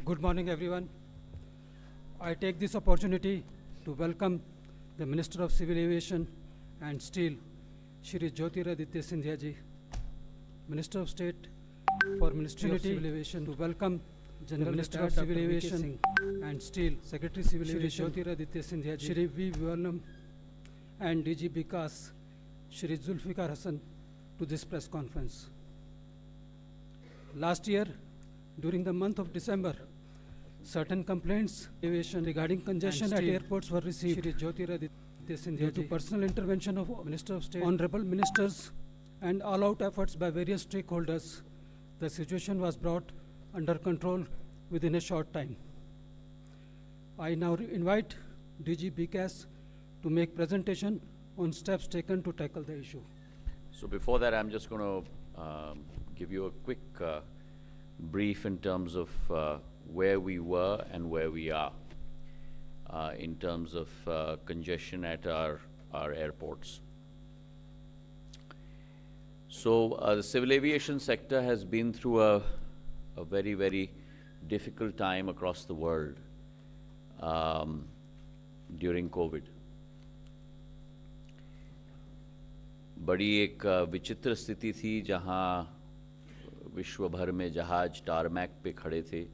Good morning, everyone. I take this opportunity to welcome the Minister of Civil Aviation and Steel, Shri Jyotiraditya Scindia ji, Minister of State for Ministry of Civil Aviation, to welcome General Minister of Civil Aviation and Steel, Secretary Civil Aviation, Jyotiraditya Scindia ji, Shri V. Vivanam, and DG Vikas, Shri Zulfikar Hassan, to this press conference. Last year, during the month of December, certain complaints aviation regarding congestion at airports were received. Shri Jyotiraditya Scindia due to personal intervention of Minister of State, honorable ministers, and all-out efforts by various stakeholders, the situation was brought under control within a short time. I now invite DG Vikas to make presentation on steps taken to tackle the issue. So before that, I'm just going to give you a quick brief in terms of where we were and where we are in terms of congestion at our airports. So the civil aviation sector has been through a very, very difficult time across the world during COVID. बड़ी एक विचित्र स्थिति थी जहां विश्व भर में जहाज टारमैक पे खड़े थे,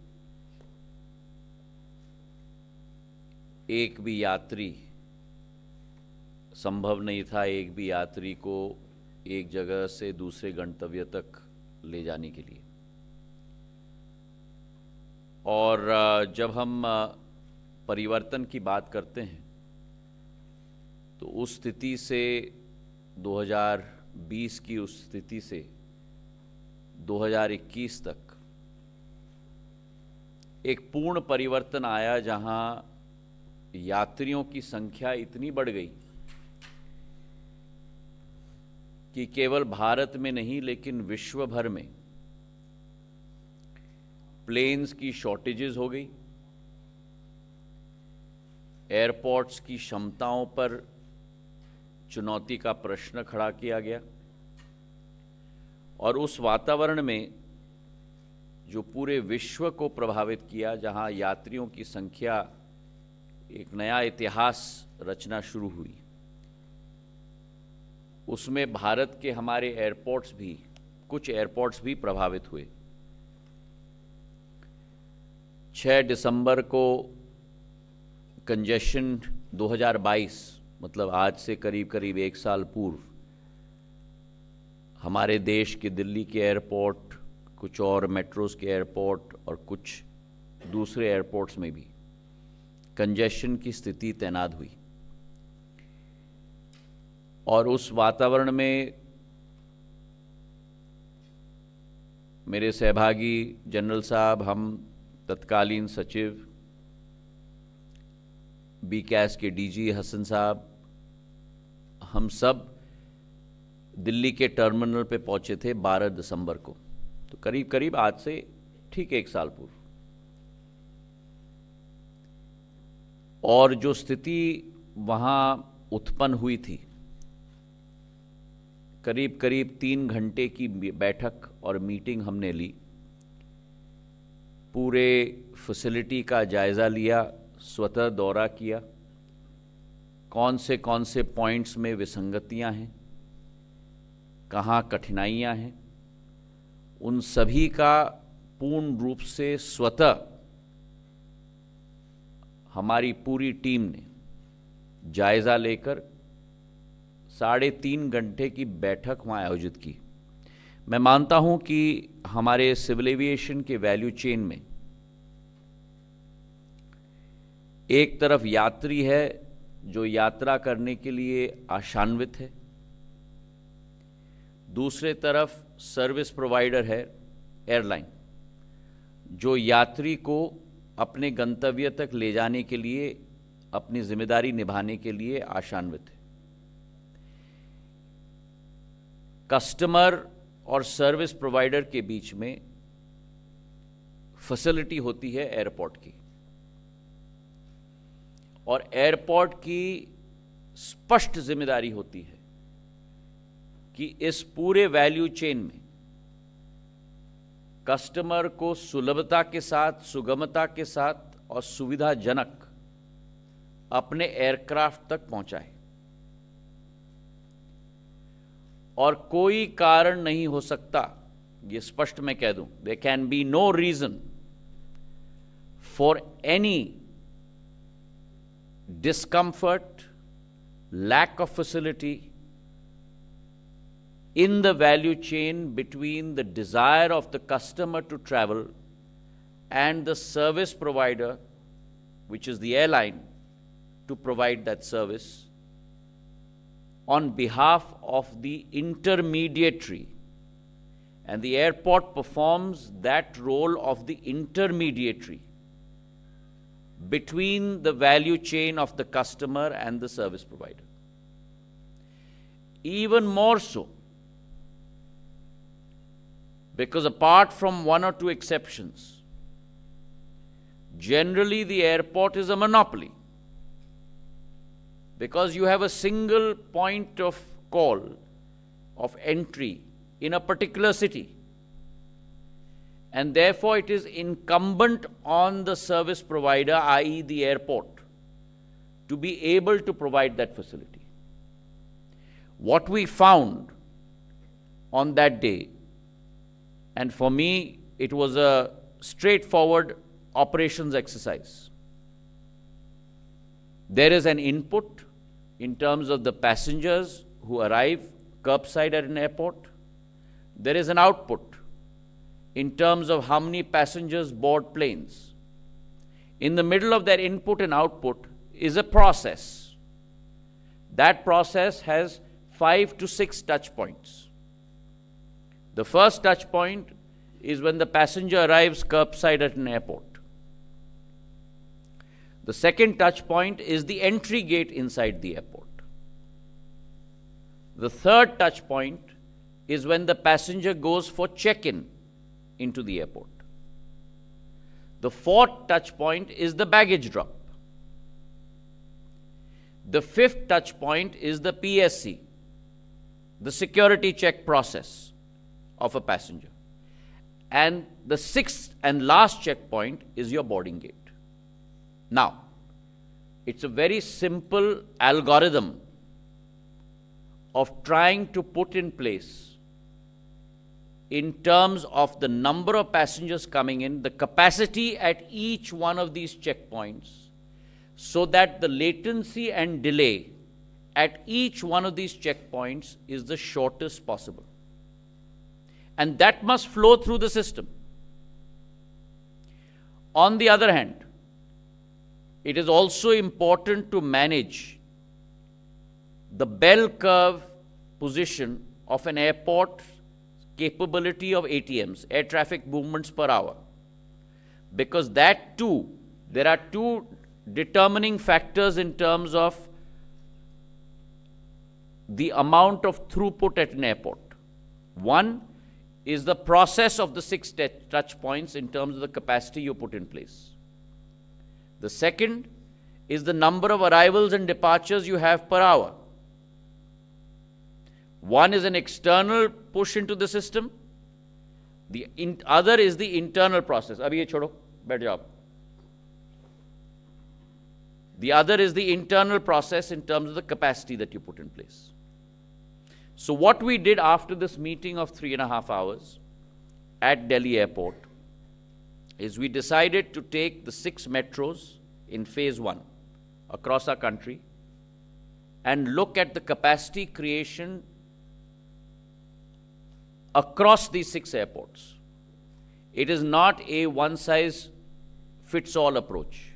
एक भी यात्री संभव नहीं था एक भी यात्री को एक जगह से दूसरे गंतव्य तक ले जाने के लिए। और जब हम परिवर्तन की बात करते हैं तो उस स्थिति से 2020 की उस स्थिति से 2021 तक एक पूर्ण परिवर्तन आया जहां यात्रियों की संख्या इतनी बढ़ गई कि केवल भारत में नहीं लेकिन विश्व भर में प्लेन्स की शॉर्टेजेस हो गई, एयरपोर्ट्स की क्षमताओं पर चुनौती का प्रश्न खड़ा किया गया। और उस वातावरण में जो पूरे विश्व को प्रभावित किया, जहां यात्रियों की संख्या एक नया इतिहास रचना शुरू हुई, उसमें भारत के हमारे एयरपोर्ट्स भी, कुछ एयरपोर्ट्स भी प्रभावित हुए। 6 दिसंबर को कंजेशन 2022 मतलब आज से करीब करीब 1 साल पूर्व हमारे देश के दिल्ली के एयरपोर्ट, कुछ और मेट्रोस के एयरपोर्ट और कुछ दूसरे एयरपोर्ट्स में भी कंजेशन की स्थिति तैनात हुई। और उस वातावरण में मेरे सहभागी जनरल साहब, हम तत्कालीन सचिव, बीकैस के डीजी हसन साहब, हम सब दिल्ली के टर्मिनल पे पहुंचे थे 12 दिसंबर को, तो करीब करीब आज से ठीक 1 साल पूर्व। और जो स्थिति वहां उत्पन्न हुई थी, करीब करीब 3 घंटे की बैठक और मीटिंग हमने ली, पूरे फैसिलिटी का जायजा लिया, स्वतः दौरा किया, कौन से पॉइंट्स में विसंगतियां हैं, कहाँ कठिनाइयां हैं, उन सभी का पूर्ण रूप से स्वतः हमारी पूरी टीम ने जायजा लेकर 3.5 घंटे की बैठक वहाँ आयोजित की। मैं मानता हूं कि हमारे सिविल एविएशन के वैल्यू चेन में एक तरफ यात्री है जो यात्रा करने के लिए आशान्वित है, दूसरे तरफ सर्विस प्रोवाइडर है एयरलाइन, जो यात्री को अपने गंतव्य तक ले जाने के लिए, अपनी जिम्मेदारी निभाने के लिए आशान्वित है। कस्टमर और सर्विस प्रोवाइडर के बीच में फैसिलिटी होती है एयरपोर्ट की, और एयरपोर्ट की स्पष्ट जिम्मेदारी होती है कि इस पूरे वैल्यू चेन में कस्टमर को सुलभता के साथ, सुगमता के साथ और सुविधाजनक अपने एयरक्राफ्ट तक पहुंचाए। और कोई कारण नहीं हो सकता, ये स्पष्ट मैं कह दूं, there can be no reason for any discomfort, lack of facility in the value chain between the desire of the customer to travel and the service provider, which is the airline, to provide that service on behalf of the intermediary. And the airport performs that role of the intermediary between the value chain of the customer and the service provider. Even more so, because apart from one or two exceptions, generally the airport is a monopoly, because you have a single point of call, of entry in a particular city. And therefore it is incumbent on the service provider, i.e. the airport, to be able to provide that facility. What we found on that day, and for me it was a straightforward operations exercise. There is an input in terms of the passengers who arrive curbside at an airport. There is an output in terms of how many passengers board planes. In the middle of that input and output is a process. That process has 5 to 6 touch points. The first touch point is when the passenger arrives curbside at an airport. The second touch point is the entry gate inside the airport. The third touch point is when the passenger goes for check-in into the airport. The fourth touch point is the baggage drop. The fifth touch point is the PSC, the security check process of a passenger. And the sixth and last checkpoint is your boarding gate. Now, it's a very simple algorithm of trying to put in place, in terms of the number of passengers coming in, the capacity at each one of these checkpoints, so that the latency and delay at each one of these checkpoints is the shortest possible. And that must flow through the system. On the other hand, it is also important to manage the bell curve position of an airport capability of ATMs, air traffic movements per hour. Because that too, there are two determining factors in terms of the amount of throughput at an airport. One is the process of the 6 touch points in terms of the capacity you put in place. The second is the number of arrivals and departures you have per hour. One is an external push into the system. The other is the internal process. Abhi ye chodo, baith jao. The other is the internal process in terms of the capacity that you put in place. So what we did after this meeting of 3.5 hours at Delhi airport is we decided to take the 6 metros in phase 1 across our country and look at the capacity creation across these 6 airports. It is not a one-size-fits-all approach.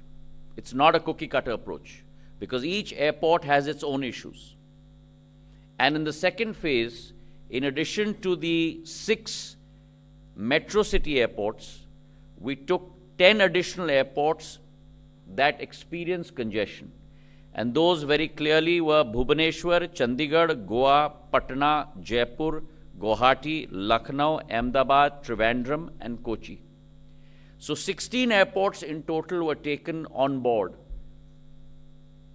It's not a cookie-cutter approach, because each airport has its own issues. And in the second phase, in addition to the 6 metro city airports, we took 10 additional airports that experience congestion. And those very clearly were Bhubaneswar, Chandigarh, Goa, Patna, Jaipur, Guwahati, Lucknow, Ahmedabad, Trivandrum, and Kochi. So 16 airports in total were taken on board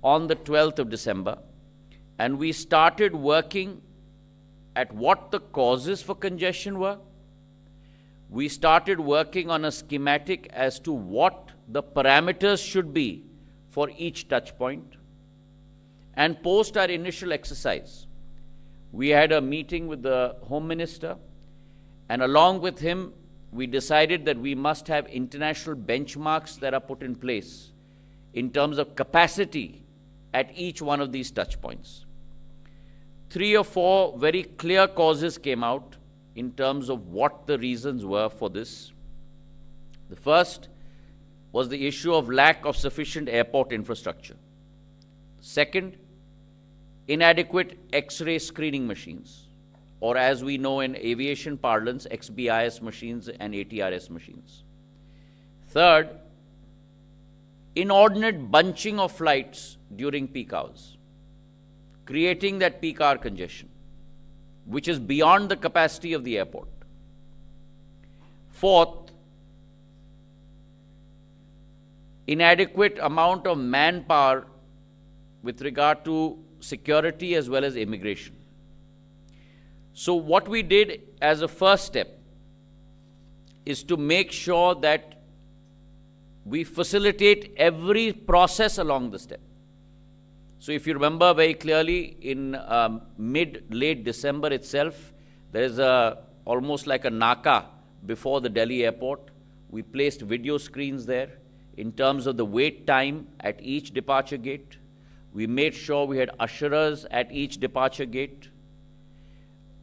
on the 12th of December. And we started working at what the causes for congestion were, we started working on a schematic as to what the parameters should be for each touch point. And post our initial exercise, we had a meeting with the Home Minister, and along with him, we decided that we must have international benchmarks that are put in place in terms of capacity at each one of these touch points. 3 or 4 very clear causes came out in terms of what the reasons were for this. The first was the issue of lack of sufficient airport infrastructure. Second, inadequate X-ray screening machines, or as we know in aviation parlance, XBIS machines and ATRS machines. Third, inordinate bunching of flights during peak hours, creating that peak hour congestion, which is beyond the capacity of the airport. Fourth, inadequate amount of manpower with regard to security as well as immigration. So what we did as a first step is to make sure that we facilitate every process along the step. So if you remember very clearly, in mid-late December itself, there is almost like a Naka before the Delhi airport. We placed video screens there in terms of the wait time at each departure gate. We made sure we had usherers at each departure gate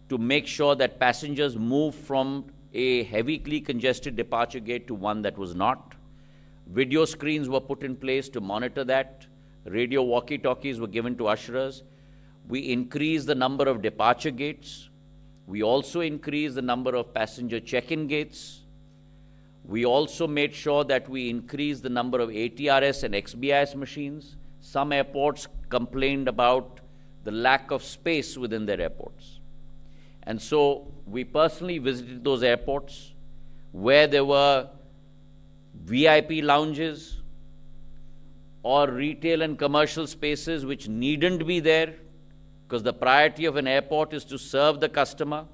to make sure that passengers moved from a heavily congested departure gate to one that was not. Video screens were put in place to monitor that. Radio walkie-talkies were given to usherers. We increased the number of departure gates. We also increased the number of passenger check-in gates. We also made sure that we increased the number of ATRS and XBIS machines. Some airports complained about the lack of space within their airports. And so we personally visited those airports where there were VIP lounges or retail and commercial spaces which needn't be there, because the priority of an airport is to serve the customer.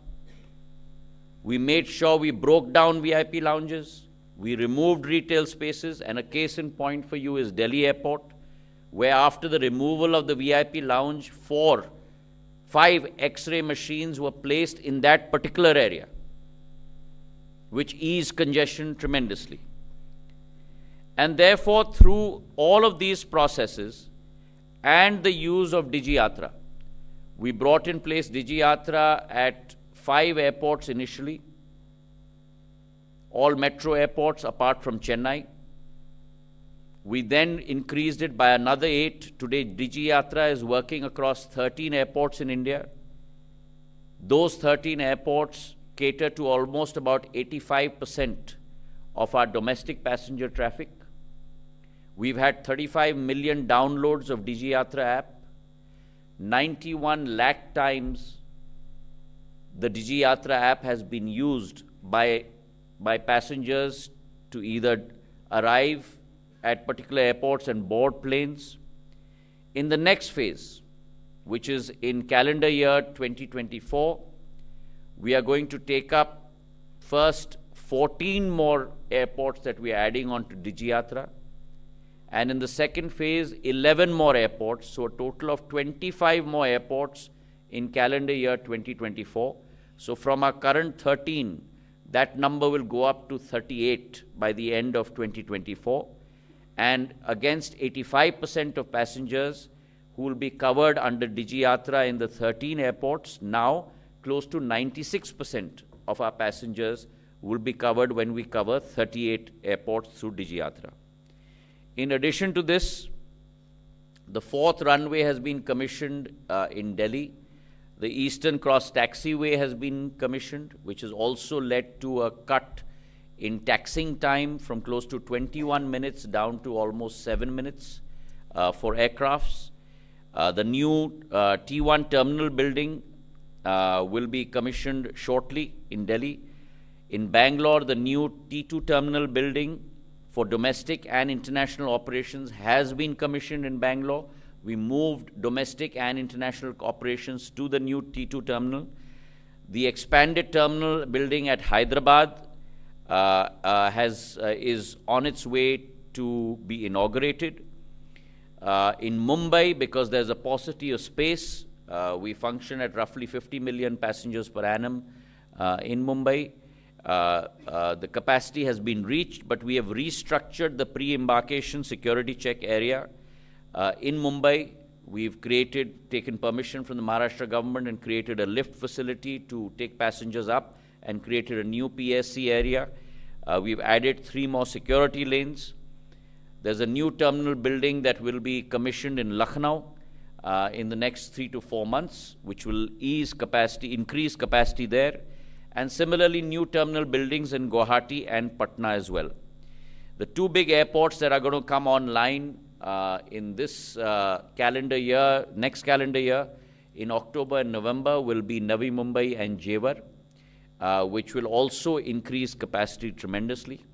We made sure we broke down VIP lounges. We removed retail spaces, and a case in point for you is Delhi Airport, where after the removal of the VIP lounge, 5 X-ray machines were placed in that particular area, which eased congestion tremendously. And therefore, through all of these processes and the use of DigiYatra, we brought in place DigiYatra at 5 airports initially, all metro airports apart from Chennai. We then increased it by another 8. Today, DigiYatra is working across 13 airports in India. Those 13 airports cater to almost about 85% of our domestic passenger traffic. We've had 35 million downloads of DigiYatra app. 91 lakh times the DigiYatra app has been used by passengers to either arrive at particular airports and board planes. In the next phase, which is in calendar year 2024, we are going to take up first 14 more airports that we are adding on to DigiYatra. And in the second phase, 11 more airports, so a total of 25 more airports in calendar year 2024. So from our current 13, that number will go up to 38 by the end of 2024. And against 85% of passengers who will be covered under DigiYatra in the 13 airports, now close to 96% of our passengers will be covered when we cover 38 airports through DigiYatra. In addition to this, the 4th runway has been commissioned in Delhi. The Eastern Cross Taxiway has been commissioned, which has also led to a cut in taxiing time from close to 21 minutes down to almost 7 minutes for aircrafts. The new T1 terminal building will be commissioned shortly in Delhi. In Bangalore, the new T2 terminal building for domestic and international operations has been commissioned in Bangalore. We moved domestic and international operations to the new T2 terminal. The expanded terminal building at Hyderabad is on its way to be inaugurated. In Mumbai, because there's a paucity of space, we function at roughly 50 million passengers per annum in Mumbai. The capacity has been reached, but we have restructured the pre-embarkation security check area. In Mumbai, we've taken permission from the Maharashtra government and created a lift facility to take passengers up and created a new PSC area. We've added 3 more security lanes. There's a new terminal building that will be commissioned in Lucknow in the next 3 to 4 months, which will increase capacity there. And similarly, new terminal buildings in Guwahati and Patna as well. The 2 big airports that are going to come online in this next calendar year, in October and November, will be Navi Mumbai and Jewar, which will also increase capacity tremendously.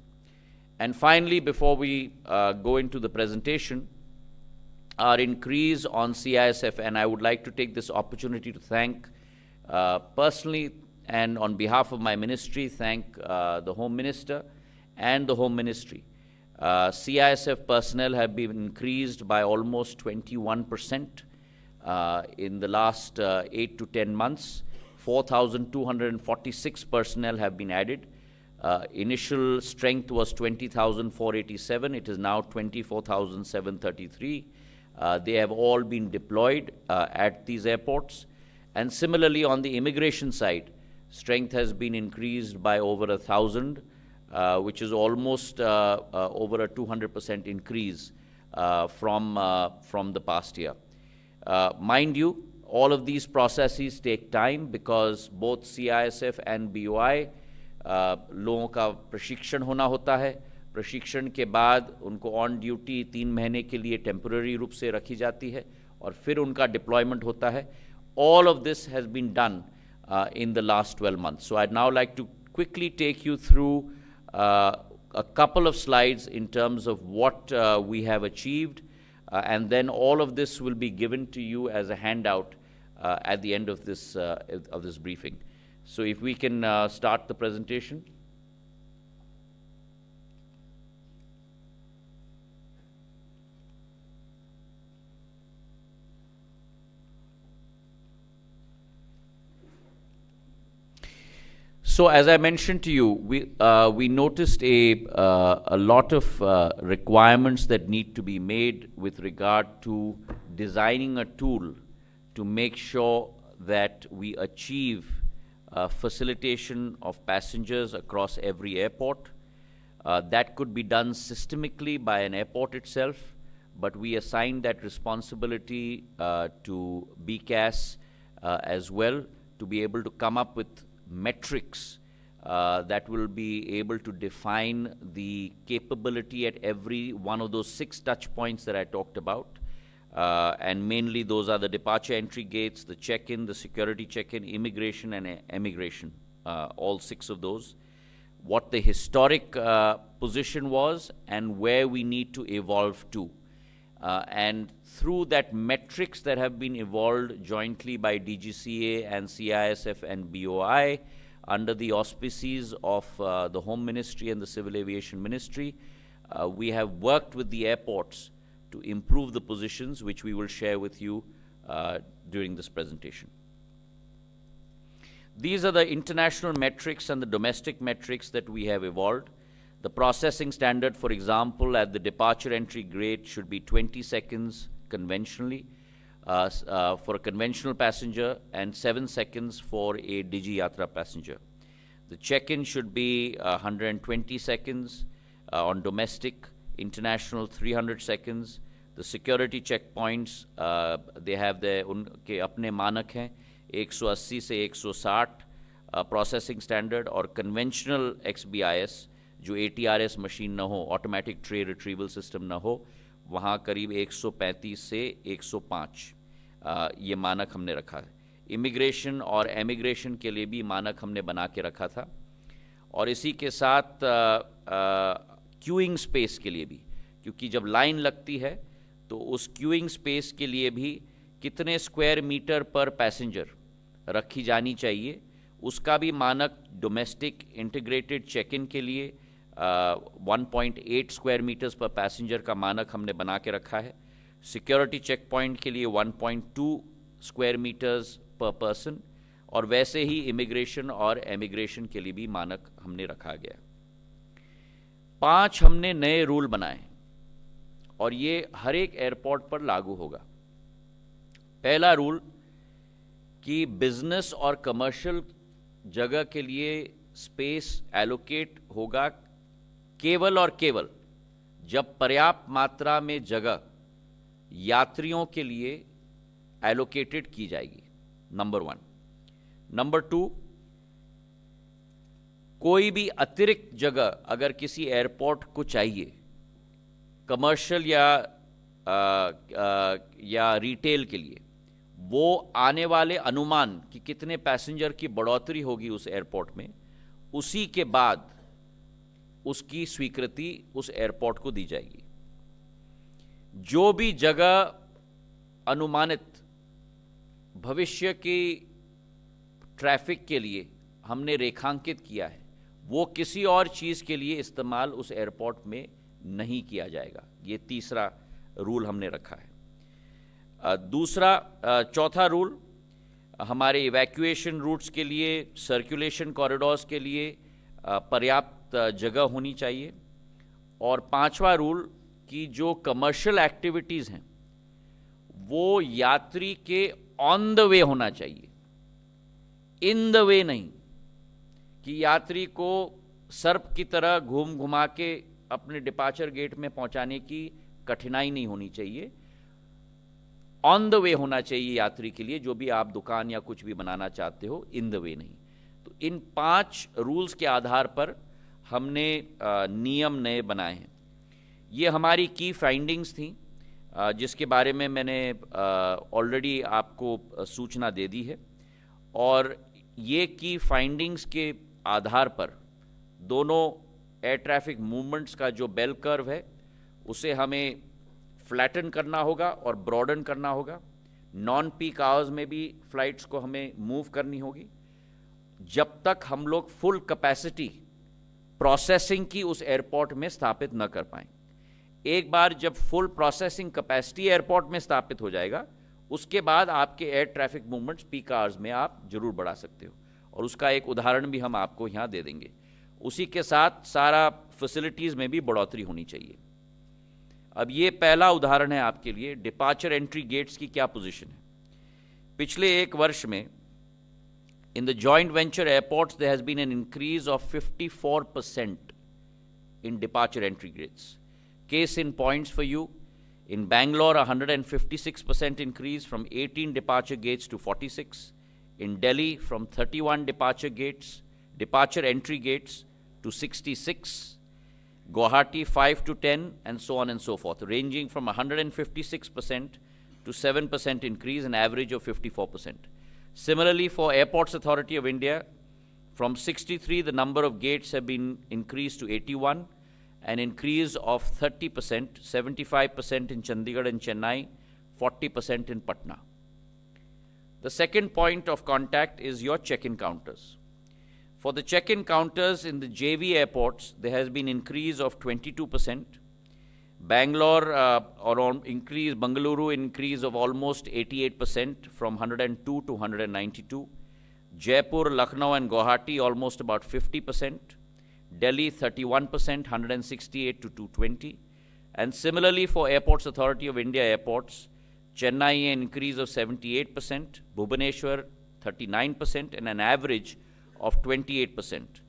And finally, before we go into the presentation, our increase on CISF, and I would like to take this opportunity to thank personally and on behalf of my ministry, thank the Home Minister and the Home Ministry. CISF personnel have been increased by almost 21% in the last 8 to 10 months. 4,246 personnel have been added. Initial strength was 20,487. It is now 24,733. They have all been deployed at these airports. And similarly, on the immigration side, strength has been increased by over 1,000, which is almost over a 200% increase from the past year. Mind you, all of these processes take time because both CISF and BOI लोगों का प्रशिक्षण होना होता है. प्रशिक्षण के बाद उनको ऑन ड्यूटी 3 महीने के लिए टेम्पररी रूप से रखी जाती है और फिर उनका डिप्लॉयमेंट होता है. All of this has been done in the last 12 months. So I'd now like to quickly take you through a couple of slides in terms of what we have achieved, and then all of this will be given to you as a handout at the end of this briefing. So if we can start the presentation. So as I mentioned to you, we noticed a lot of requirements that need to be made with regard to designing a tool to make sure that we achieve facilitation of passengers across every airport. That could be done systemically by an airport itself, but we assigned that responsibility to BCAS as well, to be able to come up with metrics that will be able to define the capability at every one of those 6 touch points that I talked about. And mainly those are the departure entry gates, the check-in, the security check-in, immigration and emigration, all 6 of those. What the historic position was and where we need to evolve to. And through that metrics that have been evolved jointly by DGCA and CISF and BOI under the auspices of the Home Ministry and the Civil Aviation Ministry, we have worked with the airports to improve the positions, which we will share with you during this presentation. These are the international metrics and the domestic metrics that we have evolved. The processing standard, for example, at the departure entry gate should be 20 seconds conventionally for a conventional passenger and 7 seconds for a Digi Yatra passenger. The check-in should be 120 seconds on domestic, international 300 seconds. The security checkpoints, they have their उनके अपने मानक हैं 180 से 160 processing standard, और conventional XBIS जो ATRS machine न हो, automatic tray retrieval system न हो, वहाँ करीब 135 से 105 ये मानक हमने रखा है. इमिग्रेशन और एमिग्रेशन के लिए भी मानक हमने बना के रखा था. और इसी के साथ क्यूइंग स्पेस के लिए भी, क्योंकि जब लाइन लगती है तो उस क्यूइंग स्पेस के लिए भी कितने स्क्वायर मीटर पर पैसेंजर रखी जानी चाहिए, उसका भी मानक डोमेस्टिक इंटीग्रेटेड चेक इन के लिए 1.8 स्क्वायर मीटर्स पर पैसेंजर का मानक हमने बना के रखा है। सिक्योरिटी चेक पॉइंट के लिए 1.2 स्क्वायर मीटर्स पर पर्सन, और वैसे ही इमिग्रेशन और एमिग्रेशन के लिए भी मानक हमने रखा गया। 5 हमने नए रूल बनाए और ये हर एक एयरपोर्ट पर लागू होगा। पहला रूल कि बिजनेस और कमर्शियल जगह के लिए स्पेस एलोकेट होगा केवल और केवल जब पर्याप्त मात्रा में जगह यात्रियों के लिए एलोकेटेड की जाएगी, नंबर 1। नंबर 2, कोई भी अतिरिक्त जगह अगर किसी एयरपोर्ट को चाहिए, कमर्शियल या रिटेल के लिए, वो आने वाले अनुमान कि कितने पैसेंजर की बढ़ोतरी होगी उस एयरपोर्ट में, उसी के बाद उसकी स्वीकृति उस एयरपोर्ट को दी जाएगी। जो भी जगह अनुमानित भविष्य की ट्रैफिक के लिए हमने रेखांकित किया है, वो किसी और चीज़ के लिए इस्तेमाल उस एयरपोर्ट में नहीं किया जाएगा। ये तीसरा रूल हमने रखा है। चौथा रूल हमारे इवैक्यूएशन रूट्स के लिए, सर्कुलेशन कॉरिडोर्स के लिए पर्याप्त जगह होनी चाहिए। और 5वां रूल कि जो कमर्शियल एक्टिविटीज़ हैं वो यात्री के ऑन द वे होना चाहिए, इन द वे नहीं, कि यात्री को सर्प की तरह घूम घुमा के अपने डिपार्चर गेट में पहुंचाने की कठिनाई नहीं होनी चाहिए। ऑन द वे होना चाहिए यात्री के लिए, जो भी आप दुकान या कुछ भी बनाना चाहते हो, इन द वे नहीं। तो इन 5 रूल्स के आधार पर हमने नियम नए बनाए हैं। ये हमारी की फाइंडिंग्स थी, जिसके बारे में मैंने ऑलरेडी आपको सूचना दे दी है। और ये की फाइंडिंग्स के आधार पर दोनों एयर ट्रैफिक मूवमेंट्स का जो बेल कर्व है उसे हमें फ्लैटन करना होगा और ब्रॉडन करना होगा। नॉन पीक आवर्स में भी फ्लाइट्स को हमें मूव करनी होगी, जब तक हम लोग फुल कैपेसिटी प्रोसेसिंग की उस एयरपोर्ट में स्थापित न कर पाएं। एक बार जब फुल प्रोसेसिंग कैपेसिटी एयरपोर्ट में स्थापित हो जाएगा, उसके बाद आपके air traffic movements peak hours में आप जरूर बढ़ा सकते हो, और उसका एक उदाहरण भी हम आपको यहाँ दे देंगे। उसी के साथ सारा फैसिलिटीज़ में भी बढ़ोतरी होनी चाहिए। अब ये पहला उदाहरण है आपके लिए, डिपार्चर एंट्री गेट्स की क्या पोजीशन है। पिछले 1 वर्ष में in the joint venture airports there has been an increase of 54% in departure entry gates. Case in points for you: in Bangalore 156% increase from 18 departure gates to 46, in Delhi from 31 departure entry gates to 66, Guwahati 5 to 10, and so on and so forth, ranging from 156% to 7% increase, an average of 54%. Similarly, for Airports Authority of India, from 63, the number of gates have been increased to 81, an increase of 30%, 75% in Chandigarh and Chennai, 40% in Patna. The second point of contact is your check-in counters. For the check-in counters in the JV airports, there has been increase of 22%. Bengaluru increase of almost 88% from 102 to 192. Jaipur, Lucknow and Guwahati almost about 50%. Delhi 31%, 168 to 220. And similarly for Airports Authority of India airports, Chennai an increase of 78%, Bhubaneswar 39%, and an average of 28%.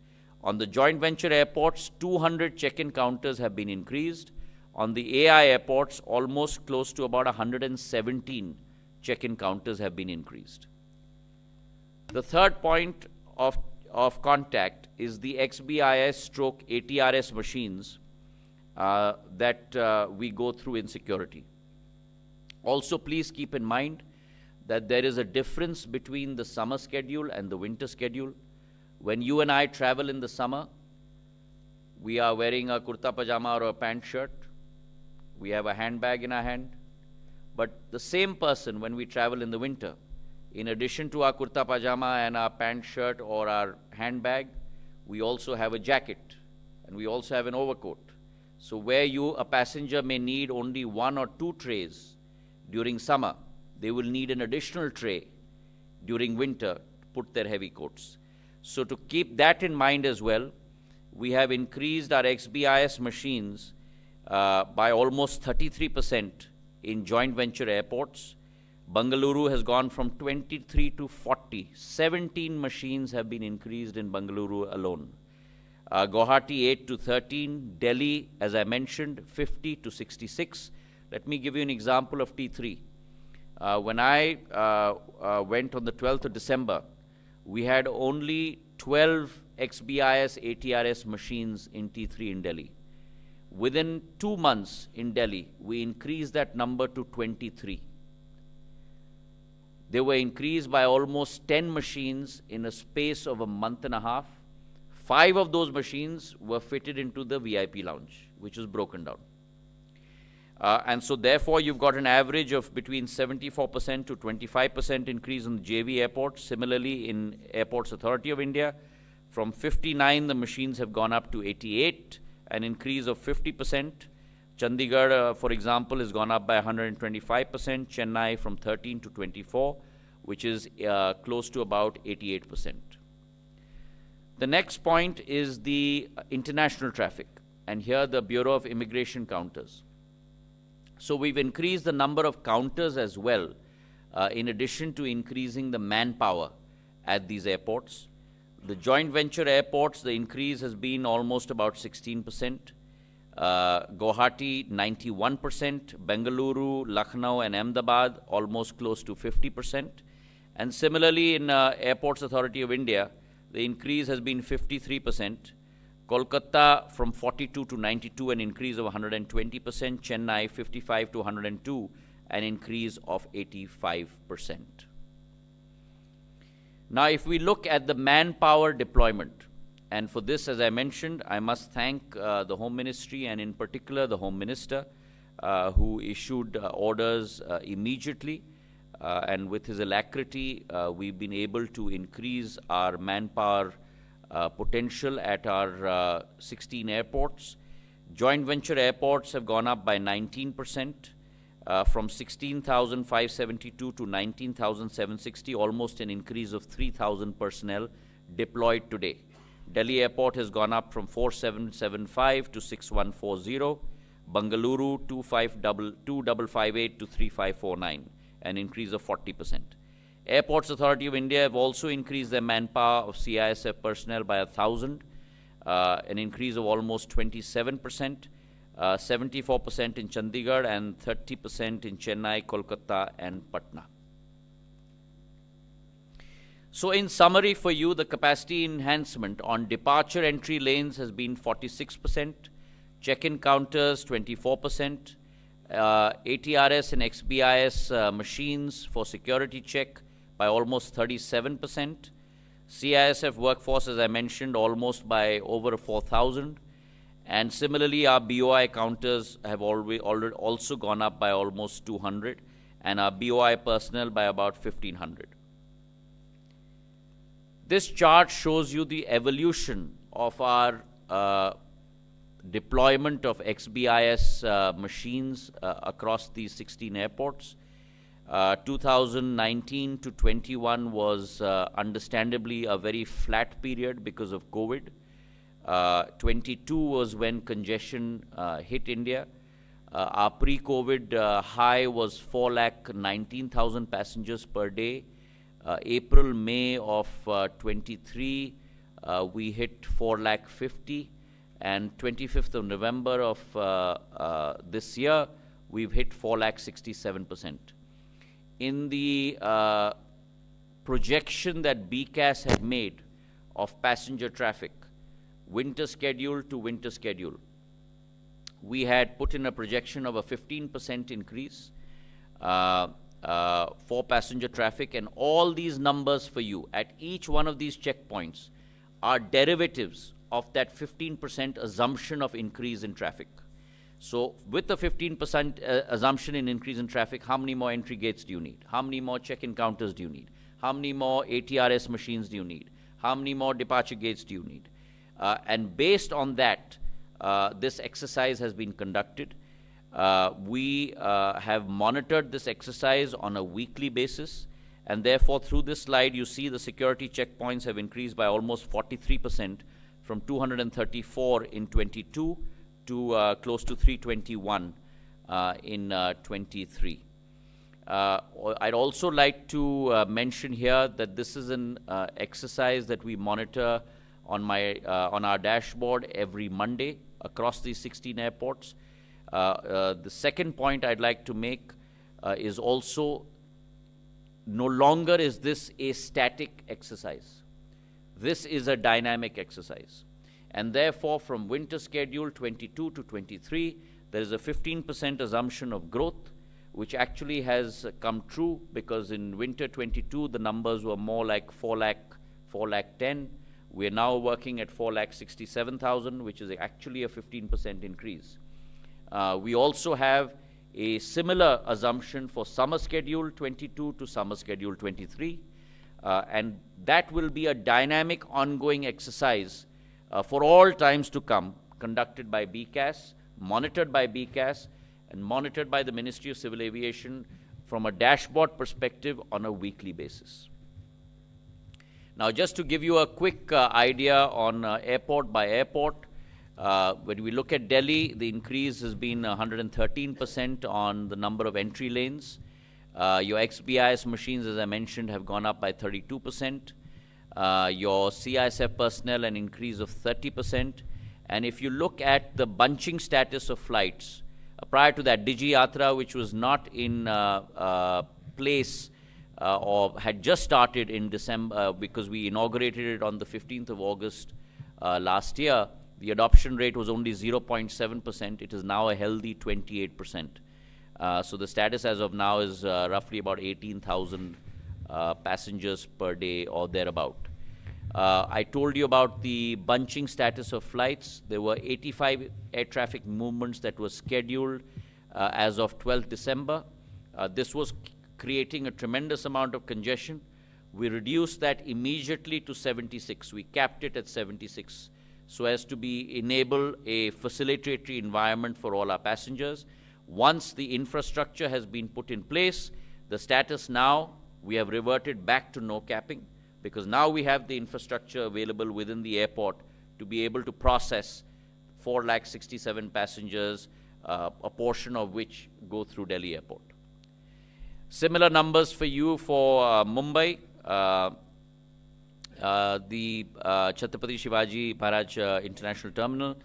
On the joint venture airports, 200 check-in counters have been increased. On the AI airports, almost close to about 117 check-in counters have been increased. The third point of contact is the XBIS/ATRS machines that we go through in security. Also, please keep in mind that there is a difference between the summer schedule and the winter schedule. When you and I travel in the summer, we are wearing a kurta pajama or a pant shirt. We have a handbag in our hand. But the same person, when we travel in the winter, In addition to our kurta pajama and our pant shirt or our handbag, we also have a jacket and we also have an overcoat. So where a passenger may need only 1 or 2 trays during summer, they will need an additional tray during winter to put their heavy coats. So to keep that in mind as well, we have increased our XBIS machines by almost 33% in joint venture airports. Bengaluru has gone from 23 to 40. 17 machines have been increased in Bengaluru alone. Guwahati 8 to 13. Delhi, as I mentioned, 50 to 66. Let me give you an example of T3. When I went on the 12th of December, we had only 12 XBIS ATRS machines in T3 in Delhi. Within 2 months in Delhi, we increased that number to 23. They were increased by almost 10 machines in a space of a month and a half. 5 of those machines were fitted into the VIP lounge, which was broken down. And so therefore, you've got an average of between 74% to 25% increase in the JV airports. Similarly, in Airports Authority of India, from 59, the machines have gone up to 88, an increase of 50%. Chandigarh, for example, has gone up by 125%. Chennai from 13 to 24, which is close to about 88%. The next point is the international traffic, and here the Bureau of Immigration counters. So we've increased the number of counters as well, in addition to increasing the manpower at these airports. The joint venture airports, the increase has been almost about 16%. Guwahati 91%, Bengaluru, Lucknow and Ahmedabad almost close to 50%. And similarly in Airports Authority of India, the increase has been 53%. Kolkata from 42 to 92, an increase of 120%. Chennai 55 to 102, an increase of 85%. Now, if we look at the manpower deployment, and for this, as I mentioned, I must thank the Home Ministry and in particular the Home Minister who issued orders immediately, and with his alacrity, we've been able to increase our manpower potential at our 16 airports. Joint venture airports have gone up by 19%, from 16,572 to 19,760, almost an increase of 3,000 personnel deployed today. Delhi Airport has gone up from 4775 to 6140, Bengaluru 2558 to 3549, an increase of 40%. Airports Authority of India have also increased their manpower of CISF personnel by 1,000, an increase of almost 27%, 74% in Chandigarh and 30% in Chennai, Kolkata and Patna. So in summary for you, the capacity enhancement on departure entry lanes has been 46%, check-in counters 24%, ATRS and XBIS machines for security check by almost 37%, CISF workforce, as I mentioned, almost by over 4,000, and similarly our BOI counters have already also gone up by almost 200, and our BOI personnel by about 1,500. This chart shows you the evolution of our deployment of XBIS machines across these 16 airports. 2019 to 21 was understandably a very flat period because of COVID. 22 was when congestion hit India. Our pre-COVID high was 4,19,000 passengers per day. April, May of 23, we hit 4,50,000, and 25th of November of this year, we've hit 4,67%. In the projection that BCAS had made of passenger traffic, winter schedule to winter schedule, we had put in a projection of a 15% increase for passenger traffic, and all these numbers for you at each one of these checkpoints are derivatives of that 15% assumption of increase in traffic. So with the 15% assumption in increase in traffic, how many more entry gates do you need? How many more check-in counters do you need? How many more ATRS machines do you need? How many more departure gates do you need? And based on that, this exercise has been conducted. We have monitored this exercise on a weekly basis, and therefore through this slide you see the security checkpoints have increased by almost 43% from 234 in 22 to close to 321 in 23. I'd also like to mention here that this is an exercise that we monitor on our dashboard every Monday across these 16 airports. The second point I'd like to make is also no longer is this a static exercise. This is a dynamic exercise. And therefore, from winter schedule 22 to 23, there is a 15% assumption of growth, which actually has come true, because in winter 22, the numbers were more like 4 lakh 10. We're now working at 4,67,000, which is actually a 15% increase. We also have a similar assumption for summer schedule 22 to summer schedule 23. And that will be a dynamic ongoing exercise for all times to come, conducted by BCAS, monitored by BCAS, and monitored by the Ministry of Civil Aviation from a dashboard perspective on a weekly basis. Now, just to give you a quick idea on airport by airport, when we look at Delhi, the increase has been 113% on the number of entry lanes. Your XBIS machines, as I mentioned, have gone up by 32%. Your CISF personnel, an increase of 30%. And if you look at the bunching status of flights, prior to that, Digi Yatra, which was not in place or had just started in December, because we inaugurated it on the 15th of August last year, the adoption rate was only 0.7%. It is now a healthy 28%. So the status as of now is roughly about 18,000 passengers per day or thereabout. I told you about the bunching status of flights. There were 85 air traffic movements that were scheduled as of 12th December. This was creating a tremendous amount of congestion. We reduced that immediately to 76. We capped it at 76 so as to enable a facilitatory environment for all our passengers. Once the infrastructure has been put in place, the status now, we have reverted back to no capping, because now we have the infrastructure available within the airport to be able to process 4,67,000 passengers, a portion of which go through Delhi Airport. Similar numbers for you for Mumbai. The Chhatrapati Shivaji Maharaj International Terminal.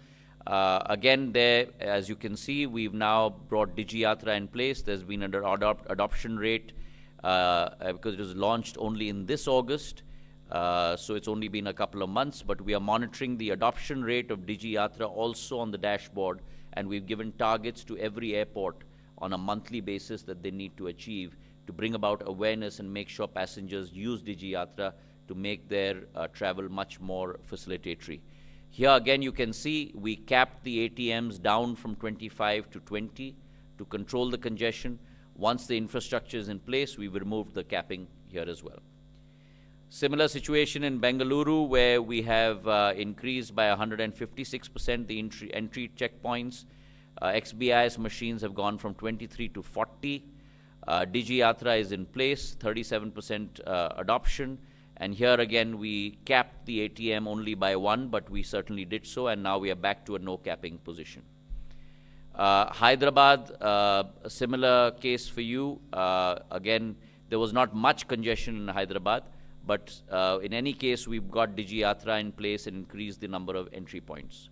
Again, there, as you can see, we've now brought Digi Yatra in place. There's been an adoption rate because it was launched only in this August. So it's only been a couple of months, but we are monitoring the adoption rate of Digi Yatra also on the dashboard, and we've given targets to every airport on a monthly basis that they need to achieve to bring about awareness and make sure passengers use Digi Yatra to make their travel much more facilitatory. Here again, you can see we capped the ATMs down from 25 to 20 to control the congestion. Once the infrastructure is in place, we've removed the capping here as well. Similar situation in Bengaluru, where we have increased by 156% the entry checkpoints. XBIS machines have gone from 23 to 40. Digi Yatra is in place, 37% adoption. And here again, we capped the ATM only by 1, but we certainly did so, and now we are back to a no capping position. Hyderabad, a similar case for you. Again, there was not much congestion in Hyderabad, but in any case, we've got Digi Yatra in place and increased the number of entry points.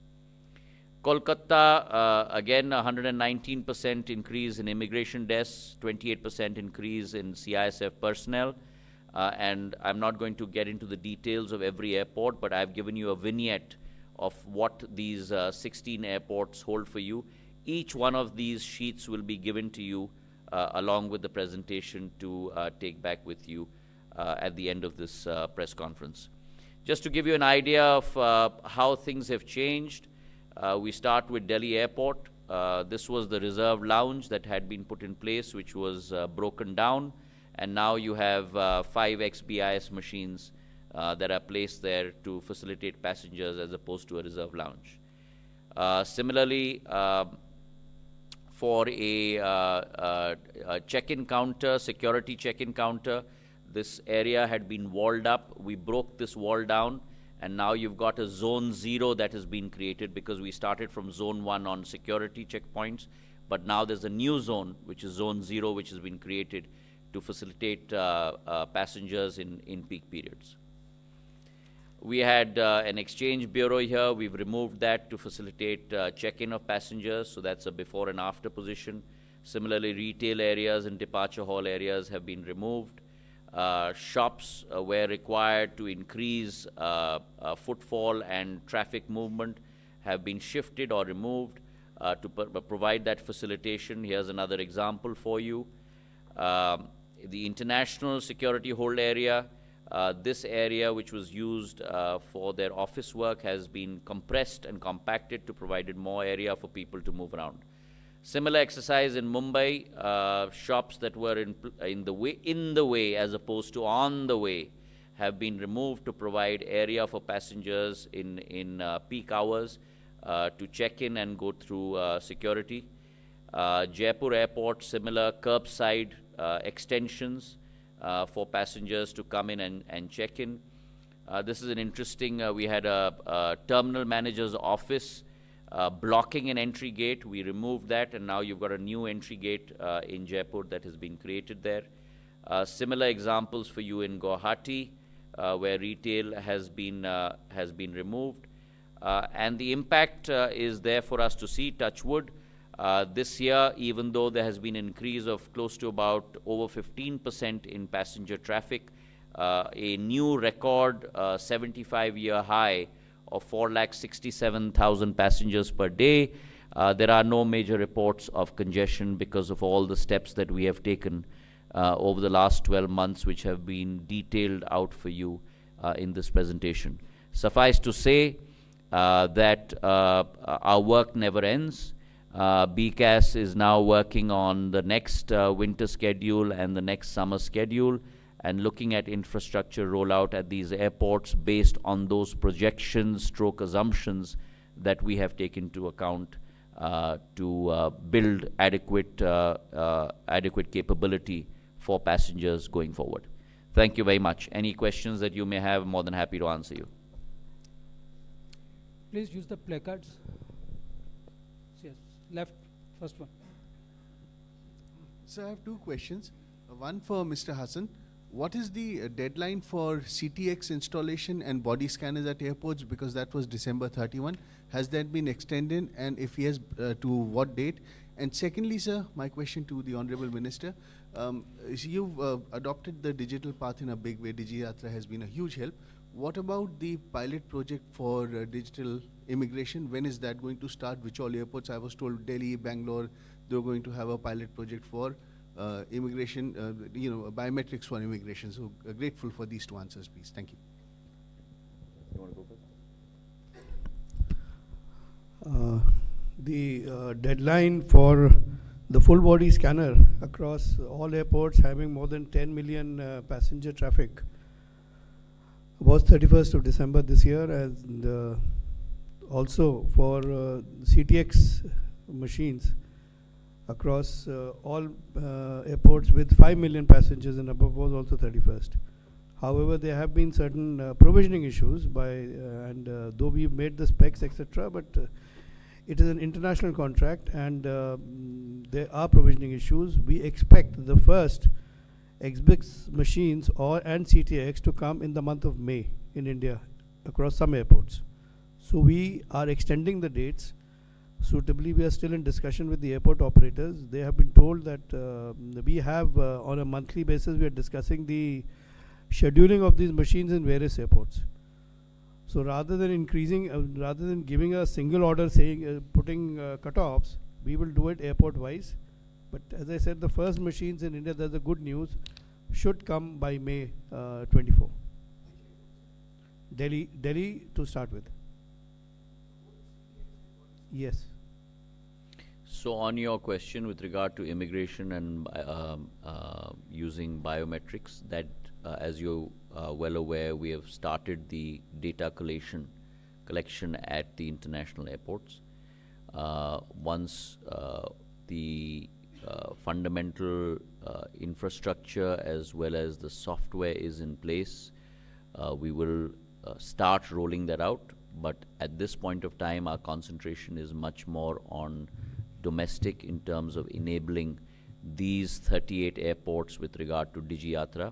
Kolkata, again, 119% increase in immigration desks, 28% increase in CISF personnel. And I'm not going to get into the details of every airport, but I've given you a vignette of what these 16 airports hold for you. Each one of these sheets will be given to you along with the presentation to take back with you at the end of this press conference. Just to give you an idea of how things have changed, we start with Delhi Airport. this was the reserve lounge that had been put in place, which was broken down, and now you have 5 XBIS machines that are placed there to facilitate passengers as opposed to a reserve lounge. Similarly, for a check-in counter, security check-in counter, this area had been walled up. We broke this wall down, and now you've got a zone 0 that has been created, because we started from zone 1 on security checkpoints, but now there's a new zone, which is zone 0, which has been created to facilitate passengers in peak periods. We had an exchange bureau here. We've removed that to facilitate check-in of passengers, so that's a before and after position. Similarly, retail areas and departure hall areas have been removed. Shops were required to increase footfall and traffic movement have been shifted or removed to provide that facilitation. Here's another example for you. The international security hold area, this area, which was used for their office work, has been compressed and compacted to provide more area for people to move around. Similar exercise in Mumbai. Shops that were in the way as opposed to on the way have been removed to provide area for passengers in peak hours to check in and go through security. Jaipur Airport, similar curbside extensions for passengers to come in and check in. This is an interesting, we had a terminal manager's office blocking an entry gate. We removed that, and now you've got a new entry gate in Jaipur that has been created there. Similar examples for you in Guwahati, where retail has been removed. And the impact is there for us to see, touch wood. This year, even though there has been an increase of close to about over 15% in passenger traffic, a new record 75-year high of 4,67,000 passengers per day. There are no major reports of congestion because of all the steps that we have taken over the last 12 months, which have been detailed out for you in this presentation. Suffice to say that our work never ends. BCAS is now working on the next winter schedule and the next summer schedule, and looking at infrastructure rollout at these airports based on those projections stroke assumptions that we have taken into account to build adequate capability for passengers going forward. Thank you very much. Any questions that you may have, more than happy to answer you. Please use the placards. Yes, left, first one. So I have two questions. One for Mr. Hassan. What is the deadline for CTX installation and body scanners at airports? Because that was December 31. Has that been extended, and if yes, to what date? And secondly, sir, my question to the Honorable Minister. You've adopted the digital path in a big way. DigiYatra has been a huge help. What about the pilot project for digital immigration? When is that going to start? Which all airports? I was told Delhi, Bangalore, they're going to have a pilot project for immigration, biometrics for immigration. So grateful for these two answers, please. Thank you. You want to go first? The deadline for the full body scanner across all airports having more than 10 million passenger traffic was 31st of December this year, and also for CTX machines across all airports with 5 million passengers and above was also 31st. However, there have been certain provisioning issues though we've made the specs, etc., but it is an international contract, and there are provisioning issues. We expect the first XBIX machines and CTX to come in the month of May in India across some airports. So we are extending the dates suitably. We are still in discussion with the airport operators. They have been told that we have on a monthly basis, we are discussing the scheduling of these machines in various airports. So rather than giving a single order saying putting cutoffs, we will do it airport wise. But as I said, the first machines in India, that's the good news, should come by May 24. Delhi to start with. Yes. So on your question with regard to immigration and using biometrics, that as you are well aware, we have started the data collection at the international airports. Once the fundamental infrastructure as well as the software is in place, we will start rolling that out. But at this point of time, our concentration is much more on domestic in terms of enabling these 38 airports with regard to DigiYatra.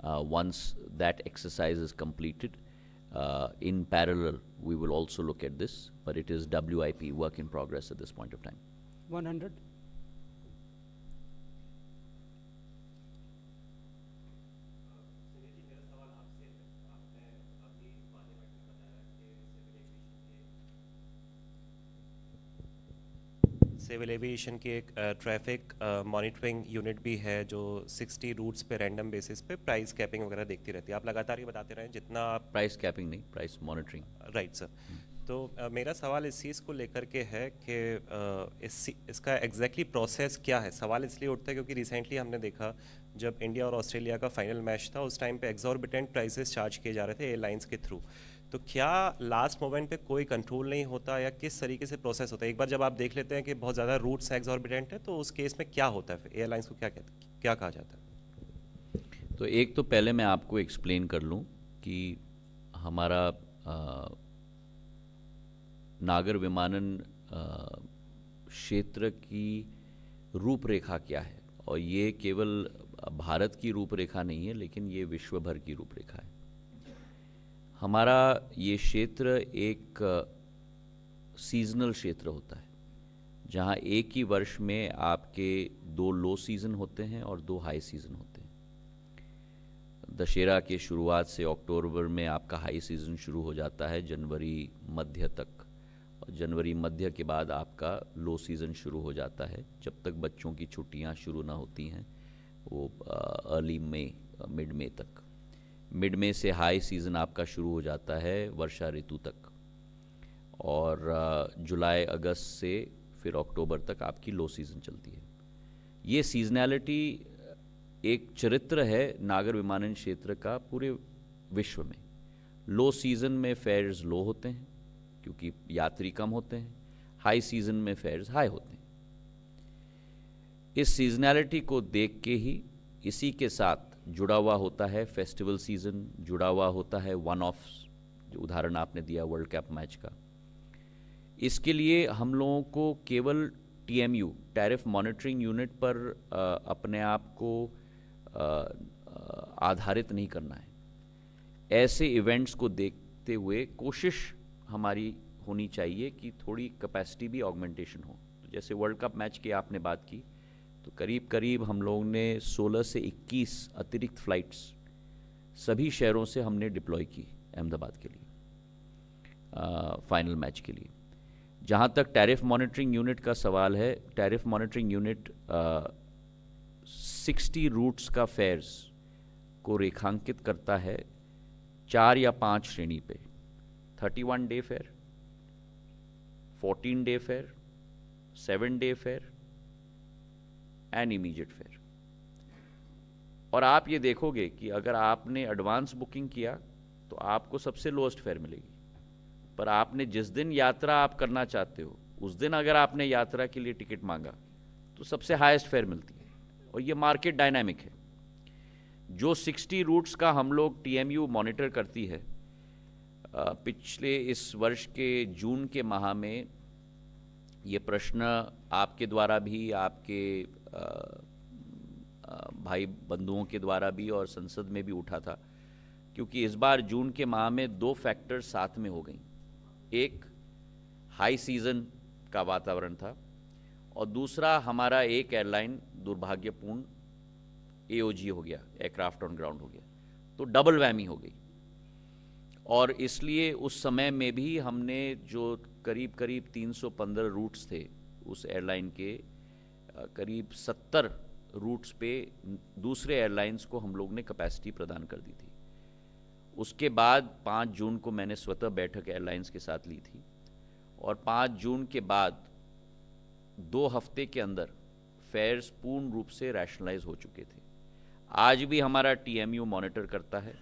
Once that exercise is completed, in parallel, we will also look at this, but it is WIP, work in progress at this point of time. 100. Civil aviation की एक traffic monitoring unit भी है जो 60 roots पे random basis पे price capping वगैरह देखती रहती है। आप लगातार ये बताते रहें जितना आप प्राइस कैपिंग नहीं, प्राइस मॉनिटरिंग। Right sir. तो मेरा सवाल इस चीज़ को लेकर के है कि इसका एग्जैक्टली प्रोसेस क्या है। सवाल इसलिए उठता है क्योंकि रिसेंटली हमने देखा जब इंडिया और ऑस्ट्रेलिया का फाइनल मैच था, उस टाइम पे एग्जॉर्बिटेंट प्राइसेस चार्ज किए जा रहे थे एयरलाइंस के थ्रू। तो क्या लास्ट मोमेंट पे कोई कंट्रोल नहीं होता या किस तरीके से प्रोसेस होता है? एक बार जब आप देख लेते हैं कि बहुत ज़्यादा रूट्स एग्जॉर्बिटेंट है, तो उस केस में क्या होता है? फिर एयरलाइंस को क्या कहा जाता है? तो एक तो पहले मैं आपको एक्सप्लेन कर लूं कि हमारा नागर विमानन क्षेत्र की रूपरेखा क्या है, और ये केवल भारत की रूपरेखा नहीं है, लेकिन ये विश्व भर की रूपरेखा है। हमारा ये क्षेत्र एक सीजनल क्षेत्र होता है, जहाँ एक ही वर्ष में आपके 2 लो सीज़न होते हैं और 2 हाई सीज़न होते हैं। दशहरा के शुरुआत से अक्टूबर में आपका हाई सीज़न शुरू हो जाता है, जनवरी मध्य तक, और जनवरी मध्य के बाद आपका लो सीज़न शुरू हो जाता है, जब तक बच्चों की छुट्टियां शुरू ना होती हैं, वो अर्ली मई, मिड मई तक। मिड मई से हाई सीज़न आपका शुरू हो जाता है वर्षा ऋतु तक, और जुलाई अगस्त से फिर अक्टूबर तक आपकी लो सीज़न चलती है। ये सीजनैलिटी एक चरित्र है नागर विमानन क्षेत्र का पूरे विश्व में। लो सीज़न में फेयर्स लो होते हैं क्योंकि यात्री कम होते हैं, हाई सीज़न में फेयर्स हाई होते हैं। इस सीजनैलिटी को देख के ही इसी के साथ जुड़ा हुआ होता है फेस्टिवल सीज़न, जुड़ा हुआ होता है वन ऑफ, जो उदाहरण आपने दिया वर्ल्ड कप मैच का। इसके लिए हम लोगों को केवल TMU, टैरिफ मॉनिटरिंग यूनिट पर अपने आप को आधारित नहीं करना है। ऐसे इवेंट्स को देखते हुए कोशिश हमारी होनी चाहिए कि थोड़ी कैपेसिटी भी ऑगमेंटेशन हो। तो जैसे वर्ल्ड कप मैच की आपने बात की, तो करीब करीब हम लोगों ने 16 से 21 अतिरिक्त फ़्लाइट्स सभी शहरों से हमने डिप्लॉय की अहमदाबाद के लिए फाइनल मैच के लिए। जहाँ तक टैरिफ मॉनिटरिंग यूनिट का सवाल है, टैरिफ मॉनिटरिंग यूनिट 60 रूट्स का फेयर्स को रेखांकित करता है 4 या 5 श्रेणी पे। 31 day fair, 14 day fair, 7 day fair and immediate fair. और आप ये देखोगे कि अगर आपने एडवांस बुकिंग किया तो आपको सबसे लोएस्ट फेयर मिलेगी, पर आपने जिस दिन यात्रा आप करना चाहते हो उस दिन अगर आपने यात्रा के लिए टिकट मांगा तो सबसे हाईएस्ट फेयर मिलती है। और ये मार्केट डायनामिक है। जो 60 रूट्स का हम लोग TMU मॉनिटर करती है, पिछले इस वर्ष के जून के माह में ये प्रश्न आपके द्वारा भी, आपके भाई बंधुओं के द्वारा भी और संसद में भी उठा था, क्योंकि इस बार जून के माह में 2 फैक्टर साथ में हो गई। एक हाई सीज़न का वातावरण था और दूसरा हमारा एक एयरलाइन दुर्भाग्यपूर्ण AOG हो गया, एयरक्राफ्ट ऑन ग्राउंड हो गया, तो डबल वैमी हो गई। और इसलिए उस समय में भी हमने जो करीब करीब 315 रूट्स थे उस एयरलाइन के, करीब 70 रूट्स पे दूसरे एयरलाइंस को हम लोग ने कैपेसिटी प्रदान कर दी थी। उसके बाद 5 जून को मैंने स्वतः बैठक एयरलाइंस के साथ ली थी, और 5 जून के बाद 2 हफ्ते के अंदर फेयर्स पूर्ण रूप से रैशनलाइज हो चुके थे। आज भी हमारा टीएमयू मॉनिटर करता है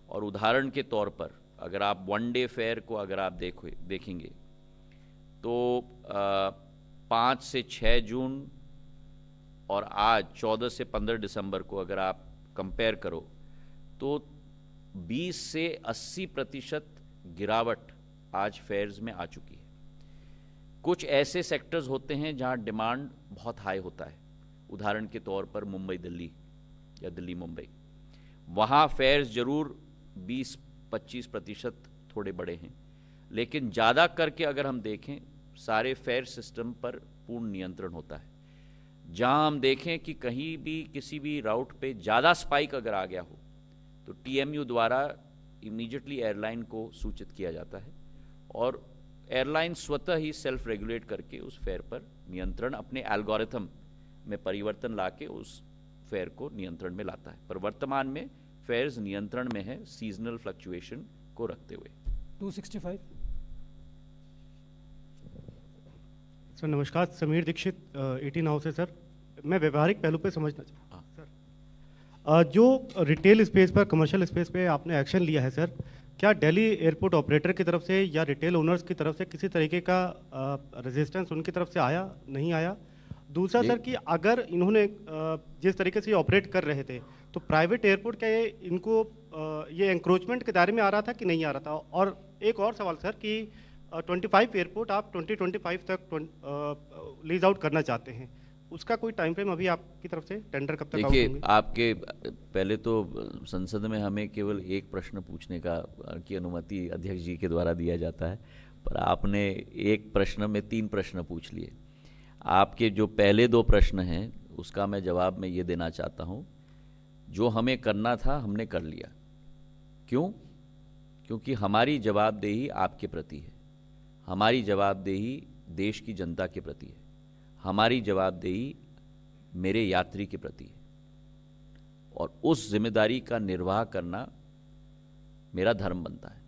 और उदाहरण के तौर पर अगर आप 1 डे फेयर को अगर आप देखेंगे तो 5 से 6 जून और आज 14 से 15 दिसंबर को अगर आप कंपेयर करो तो 20 से 80% गिरावट आज फेयर्स में आ चुकी है। कुछ ऐसे सेक्टर्स होते हैं जहां डिमांड बहुत हाई होता है, उदाहरण के तौर पर मुंबई दिल्ली या दिल्ली मुंबई, वहां फेयर्स जरूर 20-25% थोड़े बड़े हैं, लेकिन ज़्यादा करके अगर हम देखें सारे फेयर सिस्टम पर पूर्ण नियंत्रण होता है। जहां हम देखें कि कहीं भी किसी भी राउट पे ज़्यादा स्पाइक अगर आ गया हो तो टीएमयू द्वारा इमीडिएटली एयरलाइन को सूचित किया जाता है और एयरलाइन स्वतः ही सेल्फ रेगुलेट करके उस फेयर पर नियंत्रण अपने एल्गोरिथम में परिवर्तन लाके उस फेयर को नियंत्रण में लाता है। पर वर्तमान में फेयर्स नियंत्रण में है सीजनल फ्लक्चुएशन को रखते हुए। 265। सर नमस्कार, समीर दीक्षित 18 हाउस से। सर मैं व्यवहारिक पहलू पे समझना चाहता हूँ सर, जो रिटेल स्पेस पर, कमर्शियल स्पेस पे आपने एक्शन लिया है सर, क्या दिल्ली एयरपोर्ट ऑपरेटर की तरफ से या रिटेल ओनर्स की तरफ से किसी तरीके का रेजिस्टेंस उनकी तरफ से आया, नहीं आया? दूसरा सर कि अगर इन्होंने जिस तरीके से ऑपरेट कर रहे थे तो प्राइवेट एयरपोर्ट क्या इनको ये एंक्रोचमेंट के दायरे में आ रहा था कि नहीं आ रहा था? और एक और सवाल सर कि 25 एयरपोर्ट आप 2025 तक लीज आउट करना चाहते हैं, उसका कोई टाइम फ्रेम अभी आपकी तरफ से टेंडर कब तक आउट देखिए, होंगे? आपके पहले तो संसद में हमें केवल एक प्रश्न पूछने की अनुमति अध्यक्ष जी के द्वारा दिया जाता है, पर आपने एक प्रश्न में 3 प्रश्न पूछ लिए। आपके जो पहले 2 प्रश्न हैं उसका मैं जवाब में ये देना चाहता हूँ, जो हमें करना था हमने कर लिया। क्यों? क्योंकि हमारी जवाबदेही आपके प्रति है, हमारी जवाबदेही देश की जनता के प्रति है, हमारी जवाबदेही मेरे यात्री के प्रति है और उस जिम्मेदारी का निर्वाह करना मेरा धर्म बनता है।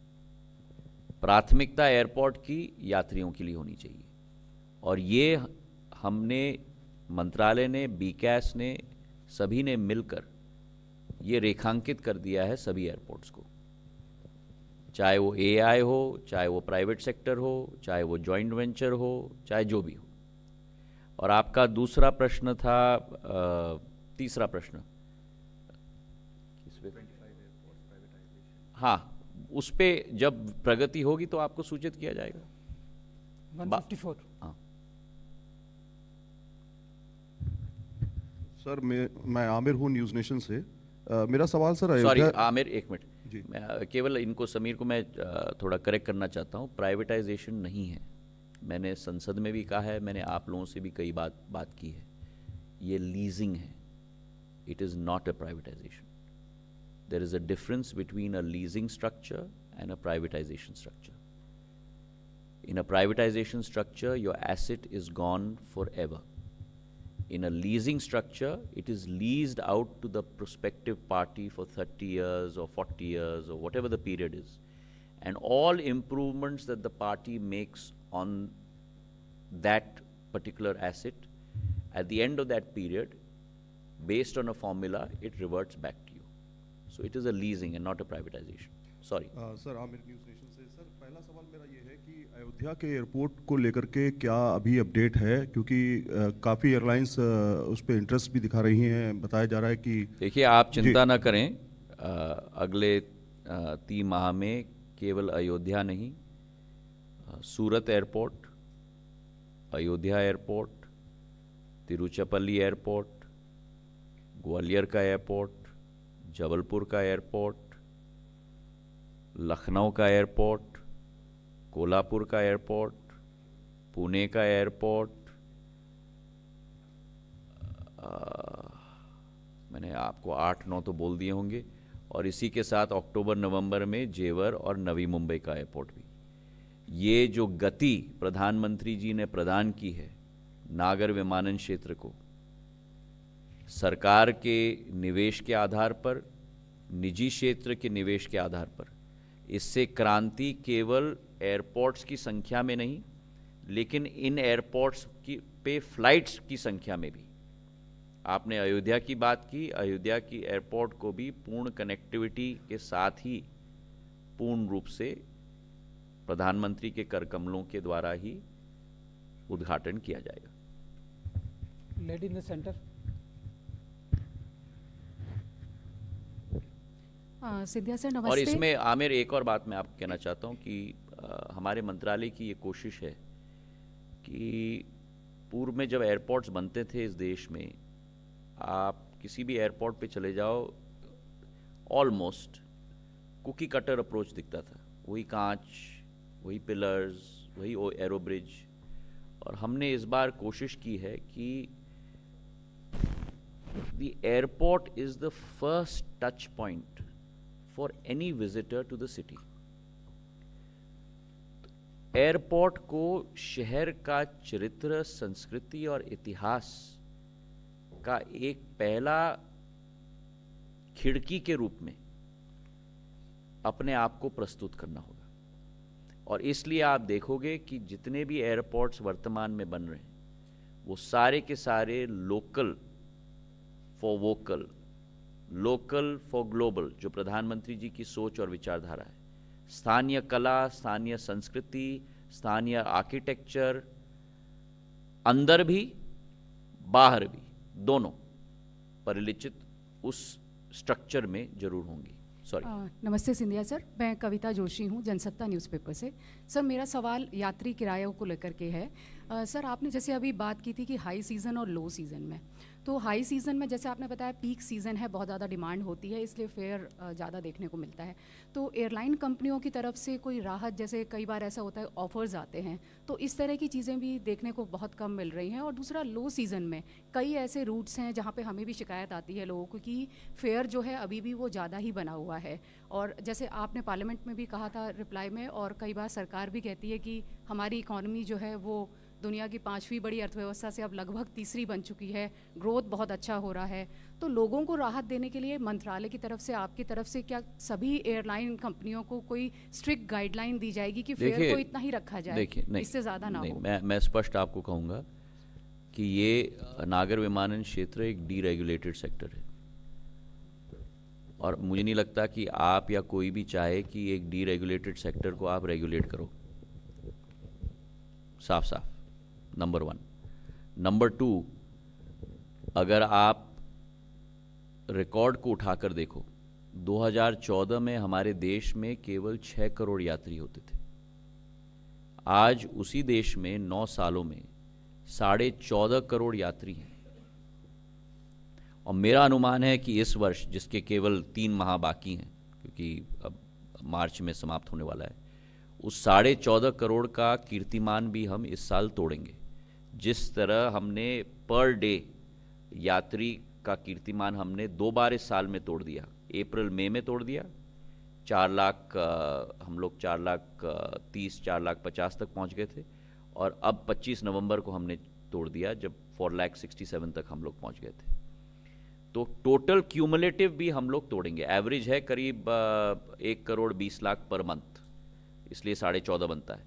प्राथमिकता एयरपोर्ट की यात्रियों के लिए होनी चाहिए और ये हमने, मंत्रालय ने, बीकैस ने, सभी ने मिलकर ये रेखांकित कर दिया है सभी एयरपोर्ट्स को, चाहे वो एआई हो, चाहे वो प्राइवेट सेक्टर हो, चाहे वो जॉइंट वेंचर हो, चाहे जो भी हो। और आपका दूसरा प्रश्न था, तीसरा प्रश्न हाँ, उस पे जब प्रगति होगी तो आपको सूचित किया जाएगा। 154। हाँ सर मैं आमिर हूँ न्यूज़ नेशन से। मेरा सवाल सर सॉरी अयोध्या। आमिर, एक मिनट, जी। मैं केवल इनको, समीर को मैं थोड़ा करेक्ट करना चाहता हूँ। प्राइवेटाइजेशन नहीं है, मैंने संसद में भी कहा है, मैंने आप लोगों से भी कई बात की है, ये लीजिंग है, it is not a privatization. There is a difference between a leasing structure and a privatization structure. In a privatization structure, your asset is gone forever. In a leasing structure, it is leased out to the prospective party for 30 years or 40 years or whatever the period is. And all improvements that the party makes on that particular asset, at the end of that period, based on a formula, it reverts back to you. So it is a leasing and not a privatization. Sorry. Sir Aamir news nation से। Sir पहला सवाल मेरा ये है कि अयोध्या के airport को लेकर के क्या अभी अपडेट है, क्योंकि काफ़ी एयरलाइंस उस पर इंटरेस्ट भी दिखा रही हैं। बताया जा रहा है कि देखिए, आप चिंता ना करें, अगले 3 माह में केवल अयोध्या नहीं, Surat airport, Ayodhya airport, Tiruchirappalli airport, Gwalior का एयरपोर्ट, जबलपुर का एयरपोर्ट, लखनऊ का एयरपोर्ट, कोल्हापुर का एयरपोर्ट, पुणे का एयरपोर्ट, मैंने आपको 8-9 तो बोल दिए होंगे, और इसी के साथ अक्टूबर-नवंबर में जेवर और नवी मुंबई का एयरपोर्ट भी। ये जो गति प्रधानमंत्री जी ने प्रदान की है नागर विमानन क्षेत्र को, सरकार के निवेश के आधार पर, निजी क्षेत्र के निवेश के आधार पर, इससे क्रांति केवल एयरपोर्ट्स की संख्या में नहीं, लेकिन इन एयरपोर्ट्स की पे फ्लाइट्स की संख्या में भी। आपने अयोध्या की बात की, अयोध्या की एयरपोर्ट को भी पूर्ण कनेक्टिविटी के साथ ही पूर्ण रूप से प्रधानमंत्री के कर कमलों के द्वारा ही उद्घाटन किया जाएगा। Lady in the centre. Scindia sir नमस्ते। और इसमें आमिर एक और बात मैं आपको कहना चाहता हूँ कि हमारे मंत्रालय की ये कोशिश है कि पूर्व में जब एयरपोर्ट्स बनते थे इस देश में, आप किसी भी एयरपोर्ट पे चले जाओ, ऑलमोस्ट कुकी कटर अप्रोच दिखता था। वही कांच, वही पिलर्स, वही एरो ब्रिज। और हमने इस बार कोशिश की है कि the airport is the first touch point for any visitor to the city. Airport को शहर का चरित्र, संस्कृति और इतिहास का एक पहला खिड़की के रूप में अपने आप को प्रस्तुत करना होगा। और इसलिए आप देखोगे कि जितने भी एयरपोर्ट्स वर्तमान में बन रहे हैं वो सारे के सारे local for vocal, local for global, जो प्रधानमंत्री जी की सोच और विचारधारा है। स्थानीय कला, स्थानीय संस्कृति, स्थानीय आर्किटेक्चर, अंदर भी बाहर भी, दोनों परिलक्षित उस स्ट्रक्चर में जरूर होंगी। सॉरी। नमस्ते सिंधिया सर, मैं कविता जोशी हूँ जनसत्ता न्यूज़पेपर से। सर मेरा सवाल यात्री किरायों को लेकर के है। सर आपने जैसे अभी बात की थी कि हाई सीज़न और लो सीज़न में, तो हाई सीज़न में जैसे आपने बताया पीक सीज़न है, बहुत ज़्यादा डिमांड होती है, इसलिए फेयर ज़्यादा देखने को मिलता है। तो एयरलाइन कंपनियों की तरफ से कोई राहत, जैसे कई बार ऐसा होता है ऑफर्स आते हैं, तो इस तरह की चीज़ें भी देखने को बहुत कम मिल रही हैं। और दूसरा, लो सीज़न में कई ऐसे रूट्स हैं जहाँ पे हमें भी शिकायत आती है लोगों को कि फेयर जो है अभी भी वो ज़्यादा ही बना हुआ है। और जैसे आपने पार्लियामेंट में भी कहा था रिप्लाई में, और कई बार सरकार भी कहती है कि हमारी इकॉनमी जो है वो दुनिया की 5वीं बड़ी अर्थव्यवस्था से अब लगभग तीसरी बन चुकी है, ग्रोथ बहुत अच्छा हो रहा है। तो लोगों को राहत देने के लिए मंत्रालय की तरफ से, आपकी तरफ से, क्या सभी एयरलाइन कंपनियों को कोई स्ट्रिक्ट गाइडलाइन दी जाएगी कि फेयर को इतना ही रखा जाए, इससे ज़्यादा ना हो? मैं स्पष्ट आपको कहूँगा कि ये नागर विमानन क्षेत्र एक डीरेगुलेटेड सेक्टर है, और मुझे नहीं लगता कि आप या कोई भी चाहे कि एक डीरेगुलेटेड सेक्टर को आप रेगुलेट करो। साफ साफ, नंबर 1। नंबर 2, अगर आप रिकॉर्ड को उठाकर देखो, 2014 में हमारे देश में केवल 6 करोड़ यात्री होते थे। आज उसी देश में 9 सालों में 14.5 करोड़ यात्री हैं। और मेरा अनुमान है कि इस वर्ष, जिसके केवल 3 माह बाकी हैं क्योंकि अब मार्च में समाप्त होने वाला है, उस 14.5 करोड़ का कीर्तिमान भी हम इस साल तोड़ेंगे। जिस तरह हमने पर डे यात्री का कीर्तिमान हमने 2 बार इस साल में तोड़ दिया, अप्रैल मई में तोड़ दिया, 4 लाख, हम लोग 4,30,000 4,50,000 तक पहुंच गए थे, और अब 25 नवंबर को हमने तोड़ दिया जब 4,67,000 तक हम लोग पहुंच गए थे। तो टोटल क्यूमुलेटिव भी हम लोग तोड़ेंगे। एवरेज है करीब 1 करोड़ 20 लाख पर मंथ, इसलिए 14.5 बनता है।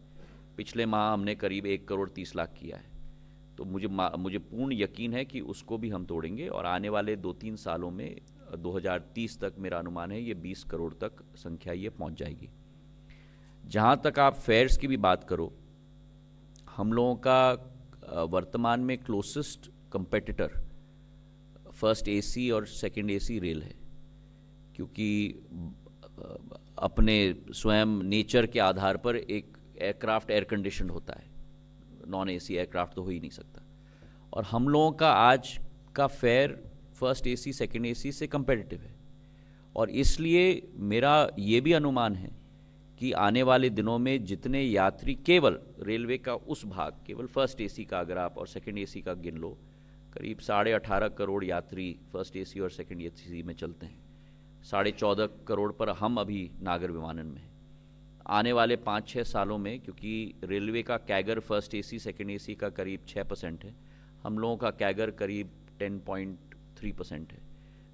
पिछले माह हमने करीब 1 करोड़ 30 लाख किया है। तो मुझे पूर्ण यकीन है कि उसको भी हम तोड़ेंगे, और आने वाले 2-3 सालों में 2030 तक मेरा अनुमान है ये 20 करोड़ तक संख्या ये पहुंच जाएगी। जहाँ तक आप फेयर्स की भी बात करो, हम लोगों का वर्तमान में क्लोजेस्ट कंपेटिटर फर्स्ट एसी और सेकंड एसी रेल है, क्योंकि अपने स्वयं नेचर के आधार पर एक एयरक्राफ्ट एयर कंडीशन होता है, नॉन एसी एयरक्राफ्ट तो हो ही नहीं सकता। और हम लोगों का आज का fair first AC second AC से कंपेटिटिव है, और इसलिए मेरा ये भी अनुमान है कि आने वाले दिनों में जितने यात्री केवल रेलवे का उस भाग, केवल फर्स्ट एसी का अगर आप और सेकंड एसी का गिन लो, करीब 18.5 करोड़ यात्री फर्स्ट एसी और सेकंड एसी में चलते हैं। 14.5 करोड़ पर हम अभी नागर विमानन में हैं। आने वाले 5-6 सालों में, क्योंकि रेलवे का CAGR first AC second AC का करीब 6% है, हम लोगों का कैगर करीब 10.3% है।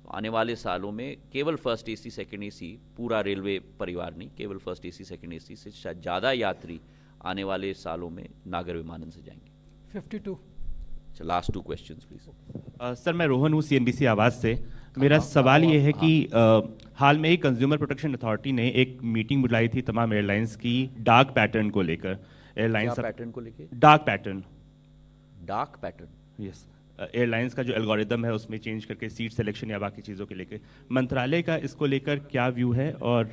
तो आने वाले सालों में केवल फर्स्ट एसी सेकंड एसी, पूरा रेलवे परिवार नहीं, केवल फर्स्ट एसी सेकंड एसी से ज़्यादा यात्री आने वाले सालों में नागर विमानन से जाएंगे। 52. अच्छा, लास्ट 2 क्वेश्चंस प्लीज। सर मैं रोहन हूँ CNBC आवाज़ से। मेरा सवाल ये है कि हाल में ही कंज्यूमर प्रोटेक्शन अथॉरिटी ने एक मीटिंग बुलाई थी तमाम एयरलाइंस की डार्क पैटर्न को लेकर। एयरलाइंस पैटर्न को लेके? Dark pattern. Dark pattern? Yes. Airlines का जो एल्गोरिदम है उसमें चेंज करके सीट सिलेक्शन या बाकी चीज़ों के लेकर मंत्रालय का इसको लेकर क्या व्यू है? और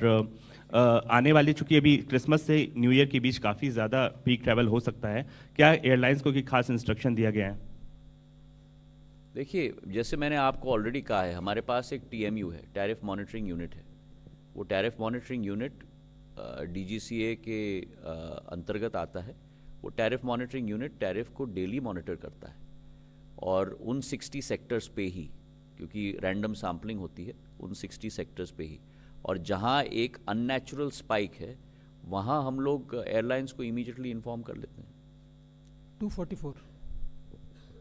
आने वाली, चूंकि अभी क्रिसमस से न्यू ईयर के बीच काफ़ी ज़्यादा पीक ट्रैवल हो सकता है, क्या एयरलाइंस को कोई खास इंस्ट्रक्शन दिया गया है? देखिए, जैसे मैंने आपको ऑलरेडी कहा है, हमारे पास एक TMU है, टैरिफ मॉनिटरिंग यूनिट है। वो टैरिफ मॉनिटरिंग यूनिट DGCA के अंतर्गत आता है। वो टैरिफ मॉनिटरिंग यूनिट टैरिफ को डेली मॉनिटर करता है और उन 60 सेक्टर्स पे ही, क्योंकि रैंडम सैम्पलिंग होती है, उन 60 सेक्टर्स पे ही, और जहाँ एक अननेचुरल स्पाइक है वहाँ हम लोग एयरलाइंस को इमीडिएटली इन्फॉर्म कर लेते हैं। 244.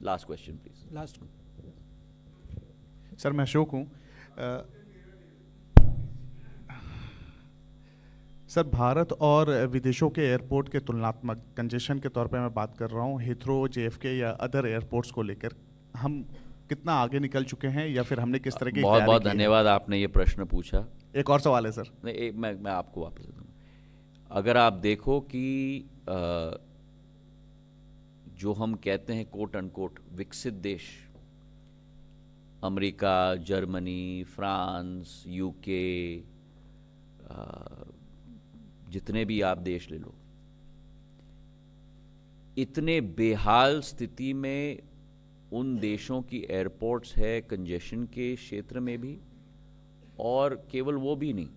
Last question please. Last. Sir मैं अशोक हूँ। सर भारत और विदेशों के एयरपोर्ट के तुलनात्मक कंजेशन के तौर पे मैं बात कर रहा हूँ, हिथ्रो, JFK या अदर एयरपोर्ट्स को लेकर हम कितना आगे निकल चुके हैं या फिर हमने किस तरह की बहुत बहुत धन्यवाद आपने ये प्रश्न पूछा। एक और सवाल है सर। नहीं, मैं आपको वापस दूँ। अगर आप देखो कि जो हम कहते हैं कोट अनकोट विकसित देश, अमेरिका, जर्मनी, फ्रांस, UK, जितने भी आप देश ले लो, इतने बेहाल स्थिति में उन देशों की एयरपोर्ट्स है कंजेशन के क्षेत्र में भी, और केवल वो भी नहीं,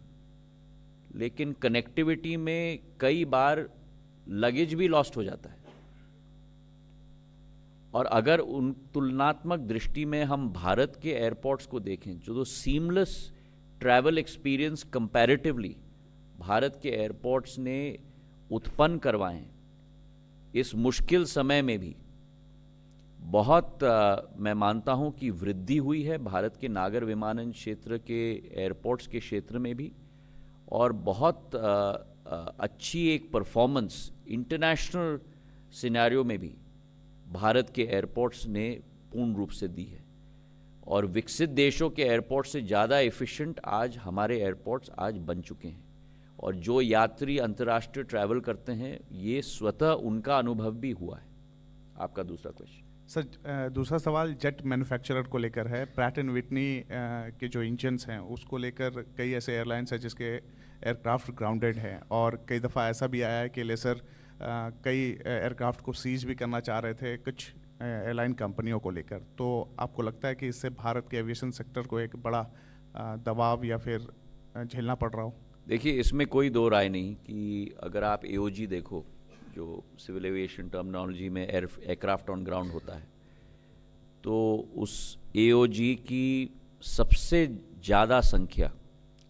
लेकिन कनेक्टिविटी में कई बार लगेज भी लॉस्ट हो जाता है। और अगर उन तुलनात्मक दृष्टि में हम भारत के एयरपोर्ट्स को देखें, जो seamless travel experience comparatively Bharat के एयरपोर्ट्स ने उत्पन्न करवाए हैं, इस मुश्किल समय में भी बहुत मैं मानता हूं कि वृद्धि हुई है भारत के नागर विमानन क्षेत्र के एयरपोर्ट्स के क्षेत्र में भी, और बहुत अच्छी एक परफॉर्मेंस इंटरनेशनल सिनेरियो में भी भारत के एयरपोर्ट्स ने पूर्ण रूप से दी है। और विकसित देशों के एयरपोर्ट से ज़्यादा एफिशिएंट आज हमारे एयरपोर्ट्स आज बन चुके हैं, और जो यात्री अंतर्राष्ट्रीय ट्रैवल करते हैं ये स्वतः उनका अनुभव भी हुआ है। आपका दूसरा क्वेश्चन सर, दूसरा सवाल जेट मैन्युफैक्चरर को लेकर है। प्रैट एंड विटनी के जो इंजन्स हैं उसको लेकर कई ऐसे एयरलाइंस हैं जिसके एयरक्राफ्ट ग्राउंडेड हैं, और कई दफ़ा ऐसा भी आया है कि लेसर कई एयरक्राफ्ट को सीज भी करना चाह रहे थे कुछ एयरलाइन कंपनियों को लेकर। तो आपको लगता है कि इससे भारत के एविएशन सेक्टर को एक बड़ा दबाव या फिर झेलना पड़ रहा हो? देखिए, इसमें कोई दो राय नहीं कि अगर आप AOG देखो, जो सिविल एविएशन टर्मिनोलॉजी में एयरक्राफ्ट ऑन ग्राउंड होता है, तो उस AOG की सबसे ज़्यादा संख्या,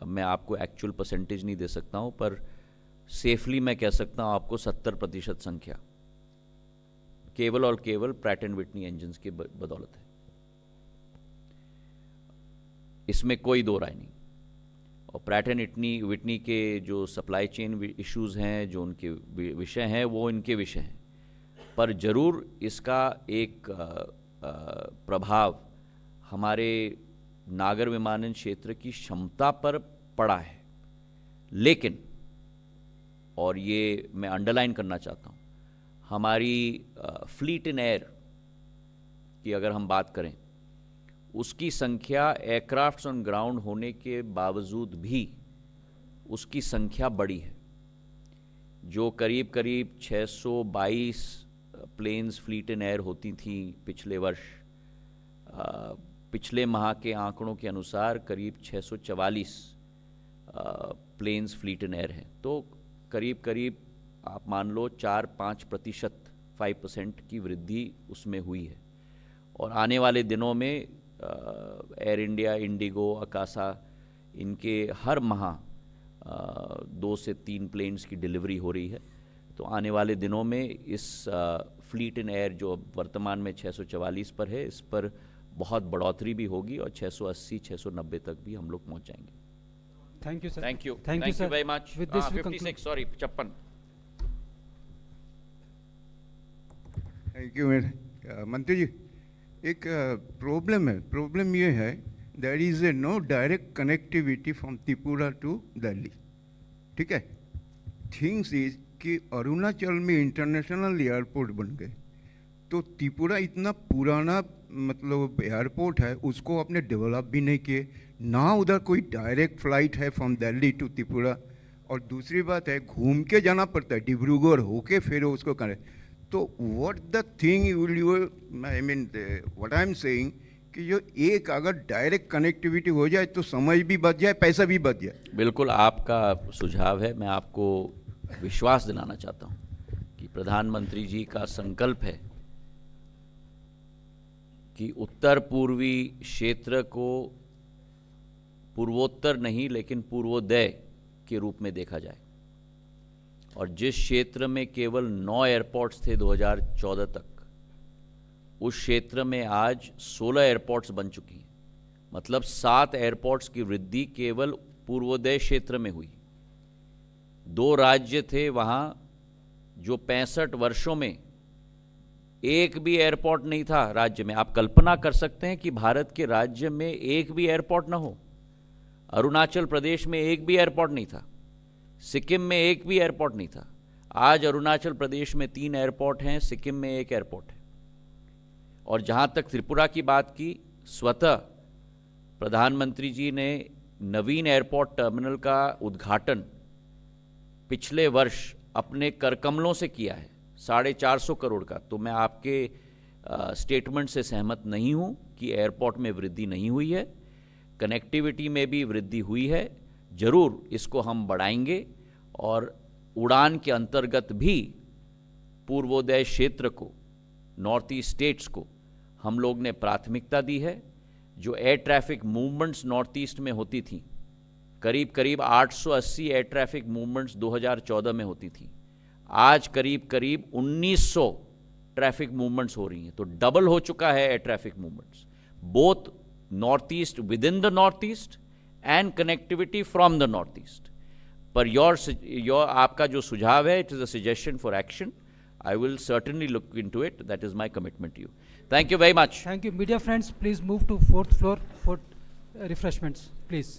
अब मैं आपको एक्चुअल परसेंटेज नहीं दे सकता हूँ, पर सेफली मैं कह सकता हूँ आपको 70% संख्या केवल और केवल प्रैट एंड विटनी इंजन्स की बदौलत है। इसमें कोई दो राय नहीं। और प्रैट एंड विटनी के जो सप्लाई चेन इश्यूज हैं, जो उनके विषय हैं, वो इनके विषय हैं, पर ज़रूर इसका एक प्रभाव हमारे नागर विमानन क्षेत्र की क्षमता पर पड़ा है। लेकिन, और ये मैं अंडरलाइन करना चाहता हूँ, हमारी फ्लीट इन एयर की अगर हम बात करें, उसकी संख्या एयरक्राफ्ट्स ऑन ग्राउंड होने के बावजूद भी उसकी संख्या बड़ी है। जो करीब करीब 622 प्लेन्स फ्लीट इन एयर होती थी पिछले वर्ष, पिछले माह के आंकड़ों के अनुसार करीब 644 प्लेन्स फ्लीट इन एयर हैं। तो करीब करीब आप मान लो 4-5% 5% की वृद्धि उसमें हुई है। और आने वाले दिनों में एयर इंडिया, इंडिगो, अकासा, इनके हर माह 2 से 3 प्लेन्स की डिलीवरी हो रही है। तो आने वाले दिनों में इस फ्लीट इन एयर जो वर्तमान में 644 पर है, इस पर बहुत बढ़ोतरी भी होगी और 680-690 तक भी हम लोग पहुंच जाएंगे। Thank you, sir. Thank you. Thank you, sir. very much. With this we 56, conclude. sorry, 56. Thank you मंत्री जी, एक प्रॉब्लम ये है, there is a no direct connectivity from Tripura to Delhi, ठीक है। थिंग्स इज कि अरुणाचल में इंटरनेशनल एयरपोर्ट बन गए, तो त्रिपुरा इतना पुराना मतलब एयरपोर्ट है, उसको आपने डेवलप भी नहीं किए, ना उधर कोई डायरेक्ट फ्लाइट है फ्रॉम दिल्ली टू त्रिपुरा, और दूसरी बात है घूम के जाना पड़ता है, डिब्रूगढ़ होके फिर उसको करें। तो what the thing will you, I mean what I am saying कि जो एक अगर डायरेक्ट कनेक्टिविटी हो जाए तो समय भी बच जाए, पैसा भी बच जाए। बिल्कुल आपका सुझाव है। मैं आपको विश्वास दिलाना चाहता हूं कि प्रधानमंत्री जी का संकल्प है कि उत्तर पूर्वी क्षेत्र को पूर्वोत्तर नहीं लेकिन पूर्वोदय के रूप में देखा जाए। और जिस क्षेत्र में केवल 9 एयरपोर्ट्स थे 2014 तक, उस क्षेत्र में आज 16 एयरपोर्ट्स बन चुकी हैं। मतलब 7 एयरपोर्ट्स की वृद्धि केवल पूर्वोदय क्षेत्र में हुई। 2 राज्य थे वहाँ जो 65 वर्षों में एक भी एयरपोर्ट नहीं था राज्य में। आप कल्पना कर सकते हैं कि भारत के राज्य में एक भी एयरपोर्ट ना हो। अरुणाचल प्रदेश में एक भी एयरपोर्ट नहीं था, सिक्किम में एक भी एयरपोर्ट नहीं था। आज अरुणाचल प्रदेश में 3 एयरपोर्ट हैं, सिक्किम में 1 एयरपोर्ट है। और जहाँ तक त्रिपुरा की बात की, स्वतः प्रधानमंत्री जी ने नवीन एयरपोर्ट टर्मिनल का उद्घाटन पिछले वर्ष अपने करकमलों से किया है, 450 करोड़ का। तो मैं आपके स्टेटमेंट से सहमत नहीं हूं कि एयरपोर्ट में वृद्धि नहीं हुई है, कनेक्टिविटी में भी वृद्धि हुई है। जरूर इसको हम बढ़ाएंगे और उड़ान के अंतर्गत भी पूर्वोदय क्षेत्र को, नॉर्थ ईस्ट स्टेट्स को हम लोग ने प्राथमिकता दी है। जो air traffic movements north east में होती थी, करीब करीब 880 एयर ट्रैफिक मूवमेंट्स 2014 में होती थी, आज करीब करीब 1900 ट्रैफिक मूवमेंट्स हो रही हैं। तो डबल हो चुका है air traffic movements, both north east, with in the north east and connectivity from the north east. Per your आपका जो सुझाव है, it is a suggestion for action. I will certainly look into it. That is my commitment to you. Thank you very much. Thank you. Media friends, please move to 4th floor for refreshments, please.